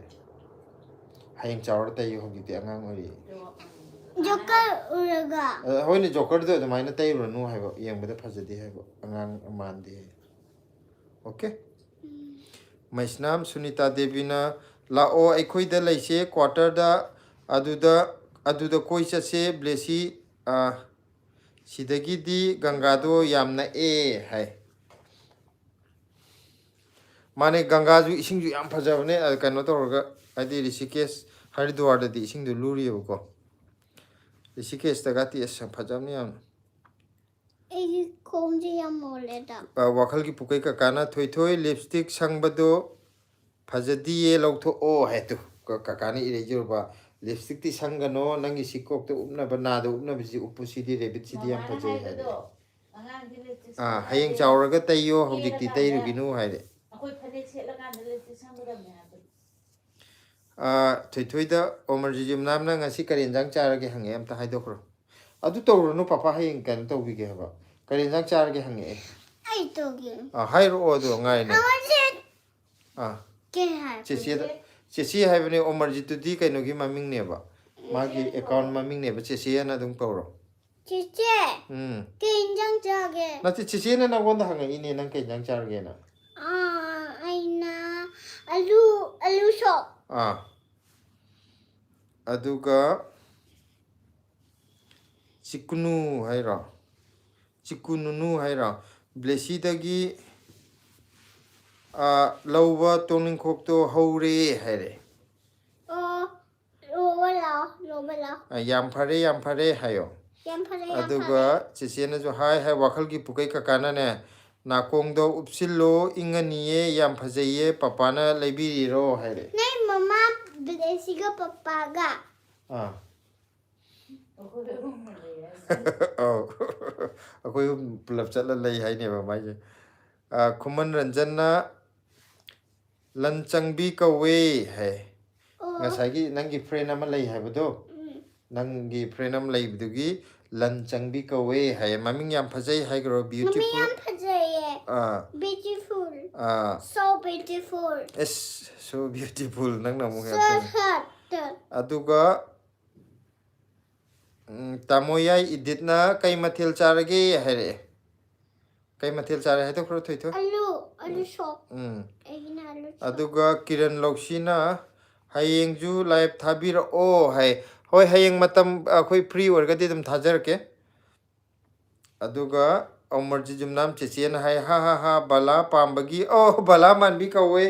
हायंग चावर तै होगी अंगांग ओरी जोकर उरगा होइने जोकर दो माइना तै रनु हाइबो यंगबदा फजदी हाइबो अंगांग मानदी ओके मैसनाम सुनीता देवीना ꯂꯥꯛꯑꯣ ꯑꯩꯈꯣꯏꯗ ꯂꯩꯁꯦ ꯀ꯭ꯋꯥꯇꯔꯗ ꯑꯗꯨꯗ ꯀꯣꯏ ꯆꯠꯁꯦ ꯕ꯭ꯂꯦꯁꯤ ꯁꯤꯗꯒꯤꯗꯤ ꯒꯪꯒꯥꯗꯣ ꯌꯥꯝ ꯅꯛꯑꯦ ꯍꯥꯏ ꯃꯥꯅꯦ ꯒꯪꯒꯥꯁꯨ ꯏꯁꯤꯡꯁꯨ ꯌꯥꯝ ꯐꯖꯕꯅꯦ ꯀꯩꯅꯣ ꯇꯧꯔꯒ ꯍꯥꯏꯗꯤ ꯔꯤꯁꯤꯀꯦꯁ ꯍꯔꯤꯗ꯭ꯋꯥꯔꯗꯗꯤ ꯏꯁꯤꯡꯗꯨ ꯂꯨꯔꯤꯑꯕꯀꯣ ꯔꯤꯁꯤꯀꯦꯁꯇꯒꯗꯤ ꯑꯁ ꯐꯖꯕꯅꯦ ꯌꯥꯝꯅ ꯑꯩꯒꯤ ꯈꯣꯡꯁꯦ ꯌꯥꯝ ꯃꯣꯜꯂꯦꯗ ꯋꯥꯈꯜꯒꯤ ꯄꯨꯀꯩ ꯀꯀꯥꯅ ꯊꯣꯏꯊꯣꯏ ꯂꯤꯞꯁꯇꯤꯛ ꯁꯪꯕꯗꯣ ꯐꯖꯗꯤꯌꯦ ꯂꯧꯊꯣꯛꯑꯣ ꯍꯥꯏꯗꯨ ꯀꯀꯥꯅ ꯏꯔꯩꯖꯨꯔꯕ ꯂꯤꯞꯁꯇꯤꯛꯇꯤ ꯁꯪꯒꯅꯣ ꯅꯪꯒꯤ ꯁꯤ ꯀꯣꯛꯇ ꯎꯞꯅꯕ ꯅꯥꯗ ꯎꯞꯅꯕꯁꯤ ꯎꯞꯄꯨ ꯁꯤꯗꯤ ꯔꯦꯕꯤꯠꯁꯤꯗꯤ ꯌꯥꯝ ꯐꯖꯩ ꯍꯥꯏꯔꯦ ꯍꯌꯦꯡ ꯆꯥꯎꯔꯒ ꯇꯩꯌꯣ ꯍꯧꯖꯤꯛꯇꯤ ꯇꯩꯔꯨꯒꯤꯅꯨ ꯍꯥꯏꯔꯦ ꯑꯩꯈꯣꯏ ꯐꯅꯦꯛ ꯁꯦꯠꯂꯀꯥꯟꯗ ꯂꯤꯞꯁꯇꯤꯛ ꯁꯪꯒꯗꯕꯅꯦ ꯍꯥꯏꯕ ꯊꯣꯏꯊꯣꯏꯗ ꯑꯣꯃꯔꯖꯤꯠ ꯌꯨꯝꯅꯥꯝꯅ ꯉꯁꯤ ꯀꯔꯤ ꯌꯦꯟꯖꯥꯡ ꯆꯥꯔꯒꯦ ꯍꯪꯉꯦ ꯑꯝꯇ ꯍꯥꯏꯗꯣꯛꯈ꯭ꯔꯣ ꯑꯗꯨ ꯇꯧꯔꯨꯔꯅꯨ ꯄꯄꯥ ꯍꯌꯦꯡ ꯀꯩꯅꯣ ꯇꯧꯕꯤꯒꯦ ꯍꯥꯏꯕ ꯀꯔꯤ ꯌꯦꯟꯖꯥꯡ ꯆꯥꯔꯒꯦ ꯍꯪꯉꯛꯑꯦ ꯑꯩ ꯇꯧꯒꯦ ꯍꯥꯏꯔꯛꯑꯣ ꯑꯗꯣ ꯉꯥꯏꯅꯦ ꯀꯩ ꯍꯥꯏ ꯆꯦꯆꯦ ꯍꯥꯏꯕꯅꯦ ꯑꯣꯃꯔꯖꯤꯠꯇꯨꯗꯤ ꯀꯩꯅꯣꯒꯤ ꯃꯃꯤꯡꯅꯦꯕ ꯃꯥꯒꯤ ꯑꯦꯀꯥꯎꯟ ꯃꯃꯤꯡꯅꯦꯕ ꯆꯦꯆꯦꯅ ꯑꯗꯨꯝ ꯀꯧꯔꯣ ꯆꯦꯆꯦ ꯀꯩ ꯏꯟꯖꯥꯡ ꯆꯥꯒꯦ ꯅꯠꯇꯦ ꯆꯦꯆꯦꯅ ꯅꯪꯉꯣꯟꯗ ꯍꯪꯉꯛꯏꯅꯦ ꯅꯪ ꯀꯩ ꯏꯟꯖꯥꯡ ꯆꯥꯔꯒꯦꯅ ꯑꯩꯅ ꯑꯂꯨ ꯁꯣꯞ ꯑꯗꯨꯒ ꯆꯤꯀꯨꯅꯨ ꯍꯥꯏꯔꯣ ꯆꯤꯀꯨꯅꯨꯅꯨ ꯍꯥꯏꯔꯣ ꯕ꯭ꯂꯦꯁꯤꯗꯒꯤ ꯂꯧꯕ ꯇꯣꯛꯅꯤꯡꯈꯣꯛꯇꯣ ꯍꯧꯔꯦ ꯍꯥꯏꯔꯦ ꯂꯧꯕ ꯂꯥꯛꯑꯣ ꯌꯥꯝ ꯐꯔꯦ ꯌꯥꯝ ꯐꯔꯦ ꯍꯥꯏꯌꯣ ꯌꯥꯝ ꯐꯔꯦ ꯑꯗꯨꯒ ꯆꯦꯆꯦꯅꯁꯨ ꯍꯥꯏ ꯋꯥꯈꯜꯒꯤ ꯄꯨꯀꯩ ꯀꯀꯥꯅꯅꯦ ꯅꯥꯀꯣꯡꯗꯣ ꯎꯞꯁꯤꯜꯂꯣ ꯏꯪꯉꯅꯤꯌꯦ ꯌꯥꯝ ꯐꯖꯩꯌꯦ ꯄꯄꯥꯅ ꯂꯩꯕꯤꯔꯤꯔꯣ ꯍꯥꯏꯔꯦ ꯅꯪ ꯃꯃꯥ ꯕ꯭ꯂꯦꯁꯤꯒ ꯄꯄꯥꯒ ꯑꯩꯈꯣꯏ ꯄꯨꯂꯞ ꯆꯠꯂ ꯂꯩ ꯍꯥꯏꯅꯦꯕ ꯃꯥꯏꯁꯦ ꯈꯨꯃꯟ ꯔꯟꯖꯟꯅ ꯂꯟꯆꯪꯕꯤ ꯀꯧꯋꯦ ꯍꯥꯏ ꯉꯁꯥꯏꯒꯤ ꯅꯪꯒꯤ ꯐ꯭ꯔꯦꯟ ꯑꯃ ꯂꯩ ꯍꯥꯏꯕꯗꯣ ꯅꯪꯒꯤ ꯐ꯭ꯔꯦꯟ ꯑꯃ ꯂꯩꯕꯗꯨꯒꯤ ꯂꯟ ꯆꯪꯕꯤ ꯀꯧꯋꯦ ꯍꯥꯏꯌꯦ ꯃꯃꯤꯡ ꯌꯥꯝ ꯐꯖꯩ ꯍꯥꯏꯈ꯭ꯔꯣ ꯕ꯭ꯌꯨꯇꯤꯐꯨꯜ ꯌꯥꯝ ꯐꯖꯩꯌే beautiful so beautiful so beautiful ꯅꯪꯅ ꯑꯃꯨꯛ so hot ꯑꯗꯨꯒ ꯇꯥꯃꯣꯌꯥꯏ ꯏꯗꯤꯠꯅ ꯀꯩ ꯃꯊꯦꯜ ꯆꯥꯔꯒꯦ ꯍꯥꯏꯔꯛꯑꯦ ꯀꯩ ꯃꯊꯦꯜ ꯆꯥꯔꯦ ꯍꯥꯏꯗꯣꯛꯈ꯭ꯔꯣ ꯊꯣꯏꯊꯣꯏ ꯑꯂꯨ ꯁꯣꯞ ꯑꯗꯨꯒ ꯀꯤꯔꯟ ꯂꯧꯁꯤꯅ ꯍꯌꯦꯡꯁꯨ ꯂꯥꯏꯚ ꯊꯥꯕꯤꯔꯛꯑꯣ ꯍꯥꯏ ꯍꯣꯏ ꯍꯌꯦꯡ ꯃꯇꯝ ꯑꯩꯈꯣꯏ ꯐ꯭ꯔꯤ ꯑꯣꯏꯔꯒꯗꯤ ꯑꯗꯨꯝ ꯊꯥꯖꯔꯛꯀꯦ ꯑꯗꯨꯒ ꯑꯃꯔꯖꯤꯠ ꯌꯨꯝꯅꯥꯝ ꯆꯦꯆꯦꯅ ꯍꯥꯏ ꯍꯥ ꯕꯂꯥ ꯄꯥꯝꯕꯒꯤ ꯕꯂꯥ ꯃꯥꯟꯕꯤ ꯀꯧꯋꯦ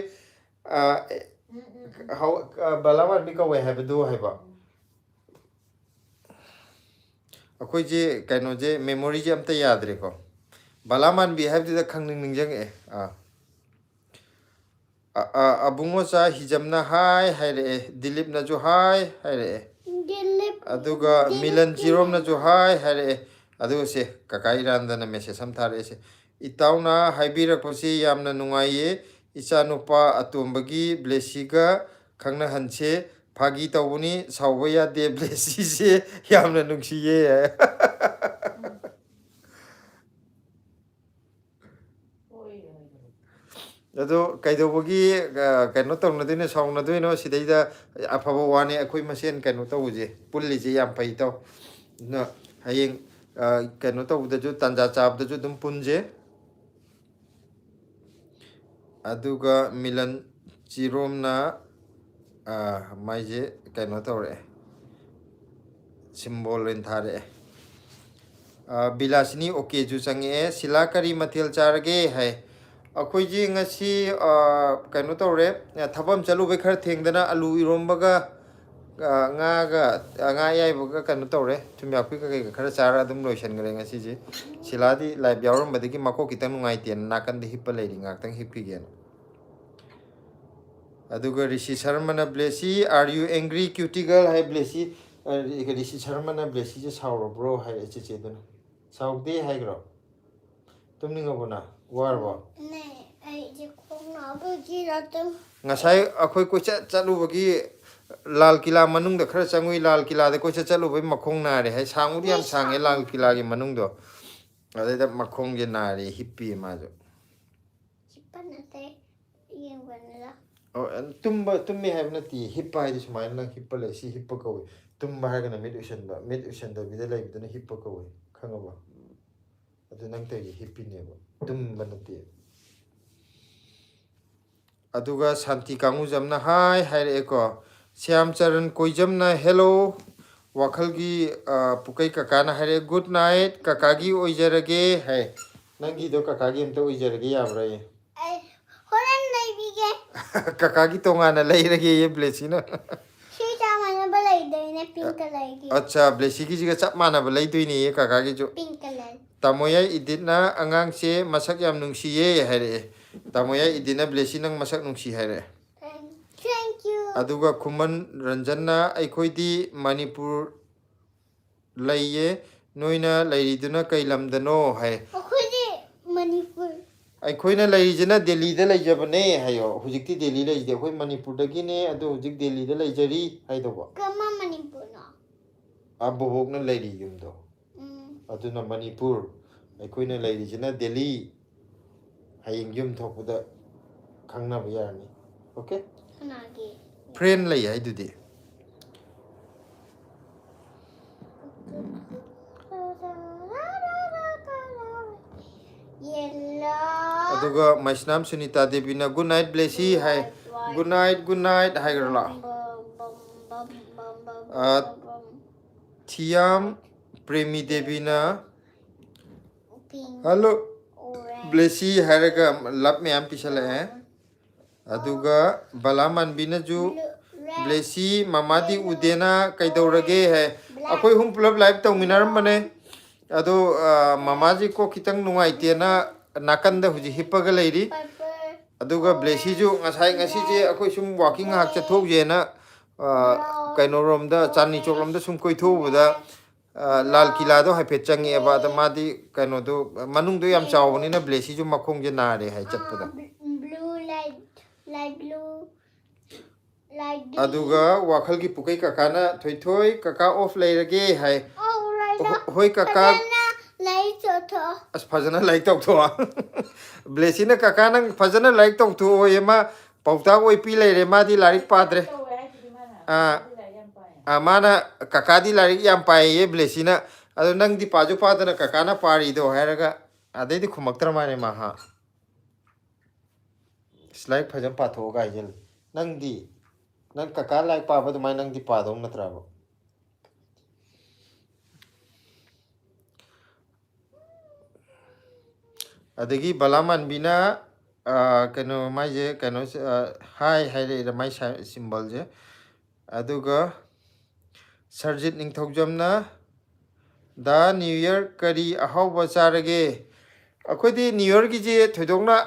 ꯕꯂꯥ ꯃꯥꯟꯕꯤ ꯀꯧꯋꯦ ꯍꯥꯏꯕꯗꯨ ꯍꯥꯏꯕ ꯑꯩꯈꯣꯏꯁꯦ ꯀꯩꯅꯣꯁꯦ ꯃꯦꯃꯣꯔꯤꯁꯦ ꯑꯝꯇ ꯌꯥꯗ꯭ꯔꯦꯀꯣ ꯕꯂꯥ ꯃꯥꯟꯕꯤ ꯍꯥꯏꯕꯗꯨꯗ ꯅꯤꯡꯁꯤꯡꯉꯛꯑꯦ ꯑꯕꯨꯡꯉꯣꯆꯥ ꯍꯤꯖꯝꯅ ꯍꯥꯏ ꯍꯥꯏꯔꯛꯑꯦ ꯗꯤꯂꯤꯞꯅꯁꯨ ꯍꯥꯏ ꯍꯥꯏꯔꯛꯑꯦ ꯑꯗꯨꯒ ꯃꯤꯂꯟ ꯆꯤꯔꯣꯝꯅꯁꯨ ꯍꯥꯏ ꯍꯥꯏꯔꯛꯑꯦ ꯑꯗꯨꯒ ꯁꯦ ꯀꯀꯥ ꯏꯔꯥꯟꯗꯅ ꯃꯦꯁꯦꯖ ꯑꯃ ꯊꯥꯔꯛꯑꯦꯁꯦ ꯏꯇꯥꯎꯅ ꯍꯥꯏꯕꯤꯔꯛꯄꯁꯤ ꯌꯥꯝꯅ ꯅꯨꯡꯉꯥꯏꯌꯦ ꯏꯆꯥꯅꯨꯄꯥ ꯑꯇꯣꯝꯕꯒꯤ ꯕ꯭ꯂꯦꯁꯤꯒ ꯈꯪꯅꯍꯟꯁꯦ ꯐꯥꯒꯤ ꯇꯧꯕꯅꯤ ꯁꯥꯎꯕ ꯌꯥꯗꯦ ꯕ꯭ꯂꯦꯁꯤꯁꯦ ꯌꯥꯝꯅ ꯅꯨꯡꯁꯤꯌꯦ ꯑꯗꯣ ꯀꯩꯗꯧꯕꯒꯤ ꯀꯩꯅꯣ ꯇꯧꯅꯗꯣꯏꯅꯣ ꯁꯥꯎꯅꯗꯣꯏꯅꯣ ꯁꯤꯗꯩꯗ ꯑꯐꯕ ꯋꯥꯅꯤ ꯑꯩꯈꯣꯏ ꯃꯁꯦꯟ ꯀꯩꯅꯣ ꯇꯧꯕꯁꯦ ꯄꯨꯜꯂꯤꯁꯦ ꯌꯥꯝ ꯐꯩ ꯇꯧ ꯑꯗꯨꯅ ꯍꯌꯦꯡ ꯀꯩꯅꯣ ꯇꯧꯕꯗꯁꯨ ꯇꯥꯟꯖꯥ ꯆꯥꯕꯗꯁꯨ ꯑꯗꯨꯝ ꯄꯨꯟꯁꯦ ꯑꯗꯨꯒ ꯃꯤꯂꯟ ꯆꯤꯔꯣꯝꯅ ꯃꯥꯏꯁꯦ ꯀꯩꯅꯣ ꯇꯧꯔꯛꯑꯦ ꯁꯤꯝꯕꯣꯜ ꯑꯣꯏꯅ ꯊꯥꯔꯛꯑꯦ ꯕꯤꯂꯥꯁꯤꯅꯤ ꯑꯣꯀꯦꯁꯨ ꯆꯪꯉꯛꯑꯦ ꯁꯤꯂꯥ ꯀꯔꯤ ꯃꯊꯦꯜ ꯆꯥꯔꯒꯦ ꯍꯥꯏ ꯑꯩꯈꯣꯏꯁꯦ ꯉꯁꯤ ꯀꯩꯅꯣ ꯇꯧꯔꯦ ꯊꯕꯛ ꯑꯃ ꯆꯠꯂꯨꯕꯩ ꯈꯔ ꯊꯦꯡꯗꯅ ꯑꯂꯨ ꯏꯔꯣꯝꯕꯒ ꯉꯥꯒ ꯉꯥ ꯑꯌꯥꯏꯕꯒ ꯀꯩꯅꯣ ꯇꯧꯔꯦ ꯊꯨꯝꯌꯥꯛꯄꯤ ꯀꯩꯀꯩꯒ ꯈꯔ ꯆꯥꯔ ꯑꯗꯨꯝ ꯂꯣꯏꯁꯤꯟꯈ꯭ꯔꯦ ꯉꯁꯤꯁꯦ ꯁꯤꯂꯥꯗꯤ ꯂꯥꯏꯚ ꯌꯥꯎꯔꯝꯕꯗꯒꯤ ꯃꯀꯣꯛ ꯈꯤꯇꯪ ꯅꯨꯡꯉꯥꯏꯇꯦꯅ ꯅꯥꯀꯟꯗ ꯍꯤꯞꯄ ꯂꯩꯔꯤ ꯉꯥꯛꯇꯪ ꯍꯤꯞꯈꯤꯒꯦꯅ ꯑꯗꯨꯒ ꯔꯤꯁꯤ ꯁꯔꯃꯅ ꯕ꯭ꯂꯦꯁꯤ ꯑꯥꯔ ꯌꯨ ꯑꯦꯡꯒ꯭ꯔꯤ ꯀ꯭ꯌꯨꯇꯤꯒꯜ ꯍꯥꯏ ꯕ꯭ꯂꯦꯁꯤ ꯔꯤꯁꯤ ꯁꯔꯃꯅ ꯕ꯭ꯂꯦꯁꯤꯁꯦ ꯁꯥꯎꯔꯕ꯭ꯔꯣ ꯍꯥꯏꯔꯛꯑꯦ ꯆꯦꯆꯦꯗꯨꯅ ꯁꯥꯎꯗꯦ ꯍꯥꯏꯈ꯭ꯔꯣ ꯇꯨꯝꯅꯤꯡꯉꯕꯣ ꯅꯪ ꯋꯥꯔꯕꯣ ꯉꯁꯥꯏ ꯑꯩꯈꯣꯏ ꯀꯣꯏꯆꯠ ꯆꯠꯂꯨꯕꯒꯤ ꯂꯥꯜ ꯀꯤꯂꯥ ꯃꯅꯨꯡꯗ ꯈꯔ ꯆꯪꯉꯨꯏ ꯂꯥꯜ ꯀꯤꯂꯥꯗ ꯀꯣꯏꯆꯠ ꯆꯠꯂꯨꯕꯒꯤ ꯃꯈꯣꯡ ꯅꯥꯔꯦ ꯍꯥꯏ ꯁꯥꯡꯕꯨꯗꯤ ꯌꯥꯝ ꯁꯥꯡꯉꯦ ꯂꯥꯜ ꯀꯤꯂꯥꯒꯤ ꯃꯅꯨꯡꯗꯣ ꯑꯗꯩꯗ ꯃꯈꯣꯡꯁꯦ ꯅꯥꯔꯦ ꯍꯤꯞꯄꯤ ꯃꯥꯁꯨ ꯇꯨꯝꯃꯦ ꯍꯥꯏꯕ ꯅꯠꯇꯦ ꯍꯤꯞꯄ ꯍꯥꯏꯗꯤ ꯁꯨꯃꯥꯏꯅ ꯅꯪ ꯍꯤꯞꯄ ꯂꯩ ꯁꯤ ꯍꯤꯞꯄ ꯀꯧꯏ ꯇꯨꯝꯕ ꯍꯥꯏꯔꯒꯅ ꯃꯤꯠ ꯎꯏꯁꯟꯕ ꯃꯤꯠ ꯎꯏꯁꯟꯗꯕꯤꯗ ꯂꯩꯕꯗꯨꯅ ꯍꯤꯞꯄ ꯀꯧꯏ ꯈꯪꯉꯕ ꯑꯗꯨ ꯅꯪ ꯇꯧꯔꯤꯁꯦ ꯍꯤꯞꯄꯤꯅꯦꯕ ꯇꯨꯝꯕ ꯅꯠꯇꯦ aduga Santi Kangujamna hi haireko Syam Charan Koijamna hello Wakhalgi pukai kakana haire good night kakagi oijarage hai nangi do kakagi amta oijarage yamrai Horan naibige. kakagi tongana lairage ye blessy na Shi chamana balai doine pink color ki. acha blessy ki jiga chap mana balai doini ye kakagi jo Pink color. tamoya idina angang se masak yam nungsi ye haire tamoya idina blessy nang masak nungsi haire Thank you. aduga kuman ranjanna aikoidi manipur laiye noina lairiduna kai lamdano hai Akhodi Manipur. aikoina laijana delhi da laijabane hayo hujikti delhi laije koi manipur dagi ne adu hujik delhi da laijari haidoba Kama Manipur no. abobokna lairi yumdo aduna manipur aikoina lairijana delhi haying yum thokuda khangna bayani okay Kanagi. friend lai hai dudi Yellow. aduga maisnam sunita devina good night blessy hai good night hai garla thiam premi devina Pink. hello Orange. blessy haraga lap me am pisala hai aduga balaman binaju Red. blessy mamadi udena kaidaurage hai akoi hum pulap live tawminar mane ado mamaji ko kitang nungai tena nakanda huji hipaga lairi Purple. aduga blessy ju ngasai ngasi je akoi sum walking hak cha thok je na kaino rom da chani chok rom da sum koi thu buda lal kila do haipet changi aba da madi kaino do manung do yam chaw ni na blessy ju makhong je na re hai chat pada Blue light blue. Light green. aduga wakhal gi pukai kakana thoi thoi kaka off lairage hai Oh, right. hoi kaka Light toto. as fajana like tok to blessy na kaka nang fajana like tok to o yema pauta oi pi leire ma di larik padre mana kaka di larik yam pai ye blessy na adu nang di paju padana kaka na pari do hairaga adai di khumaktra mane ma ha slide fajam pa tho ga yel nang di nang kaka like pa ba du mai nang di pa dong natra ba adagi balaman bina kano mai je kano hai hai re mai symbol je aduga sarjit ning thogjamna da new year kari ahau bacharage akhodi new year gi je thoidokna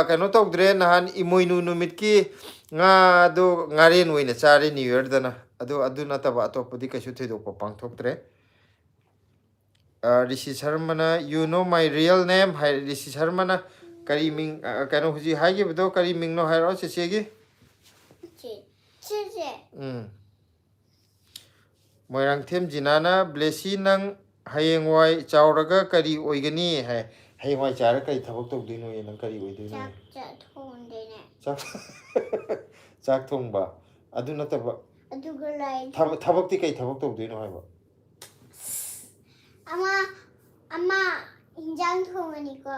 kano tokdre nahan imoinu numit ki nga do ngaren oina chare new year dana adu nataba atopadi kaisu thoidokpa pangthoktre Rishi Sharmana, you know my real name. Hi, Rishi Sharmana. Kari Ming, kano huji hai ge bdo kari Ming no hai ro che ge. Moirang them jinana blessy nang hayeng wai chawraga kari oigani hai. Hayeng wai chara kari thabak tok dino ye nang kari oidoi no. Chak thong ba. Adu nataba. Aduga light. Thabak ti kai thabak tok dino hai ba. Ama injang thongani ko.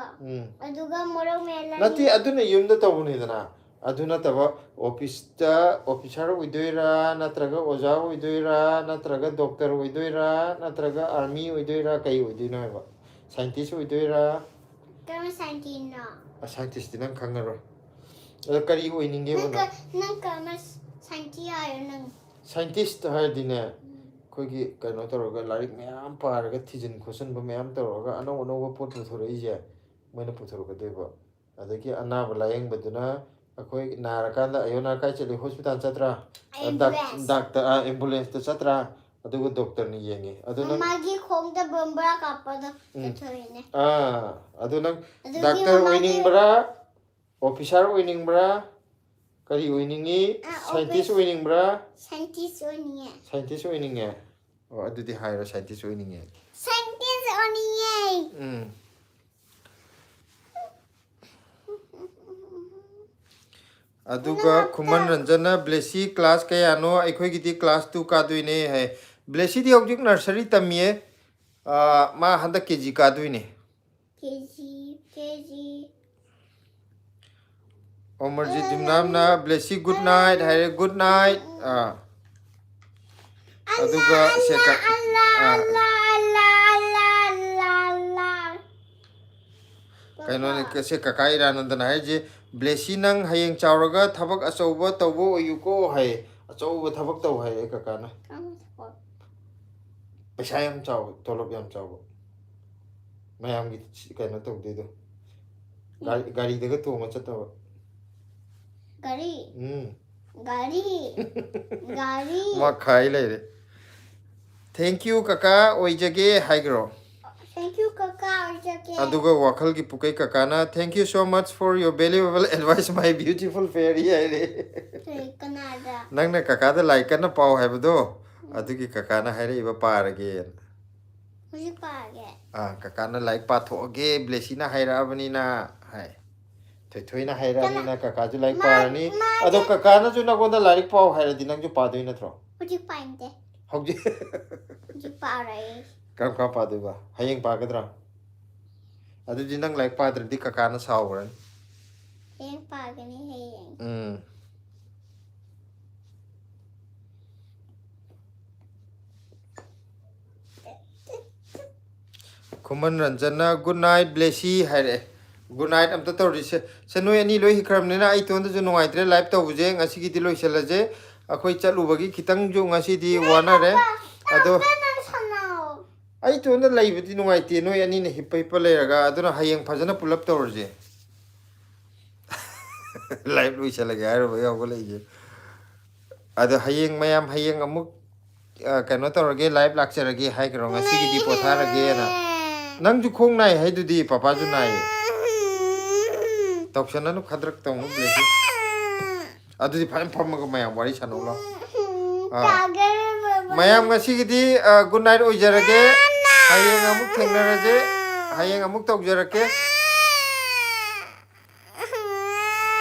Aduga morok mela. Nati aduna yumda tawuni dana. Aduna taba office ta officer uidoira natraga oja uidoira natraga doctor uidoira natraga army uidoira kai uidina ba. Scientist uidoira. Kama scientist no. A scientist dinang khangaro. Kari uininge bona. Nang kama scientist ayo nang. Scientist ha dine. Kogi kano toroga larik meyam paraga thijin khosan ba meyam toroga ano ono pot puthoroi je moina puthoroga deba adagi anaba layeng baduna akoi narakanda ayona kai chele hospital chatra doctor ambulance ta chatra adugo doctor ni yenge aduna magi khom da bombra kapada thoine aduna doctor winning bra officer winning bra kari winningi scientist winning bra scientist winning oh adudi hairo scientist winning scientist oninge aduga kuman ranjana blessy class kaya no aikhoi giti class 2 ka duine hai blessy di object nursery tamie ma handa kg ka duine kg Omarjit Jumnamna blessy good night haire good night aduga seka kaino ne se kakai ranandana hai je blessy nang hayeng chawraga thabak achauba tawbo oyuko hai achauba thabak taw hai kakana paisa yam chaw tolop yam chaw mayam gi kaino tawde do gari daga tonga chatawa gari gari ma khai le thank you kaka oijage haigro thank you kaka oijage aduga wakhal gi pukai kakana thank you so much for your valuable advice my beautiful fairy haire kanada nangna kaka da like kana pau haibdo adugi kakana haire iba parage muji page kakana like pa thoge blessy na haira abani na hai thoi na haira ni na kaka ju like parani ado kakana ju na gonda like pau haira dinang ju pa doi na thro muji painte hauji muji parai kam ka pa doi ba hayeng pa gadra adu jinang like pa dra di kakana sawran hayeng pa gani hayeng Kuman Ranjana good night blessy haire good night am ta tori se sanoi ani loi hikram ne na ai ton da ju nongai tre live to buje ngasi gi di loi sela je akhoi chalu bagi kitang ju ngasi di wana re ado ai ton da lai bi nongai te noi ani ne hipai pa le raga ado na hayeng phajana pulap to je live loi sela ga ro ya go le je ado hayeng mayam hayeng amuk kaino to rage live lecture rage hai kro ngasi gi di potha rage na nang ju khong nai hai du di papa ju nai tokshana nu khadrak tong nu blessy adu di pham pham ga mayam wari sanu lo mayam ngasi gi di good night oi jarage hayeng amuk thengna raje hayeng amuk tok jarake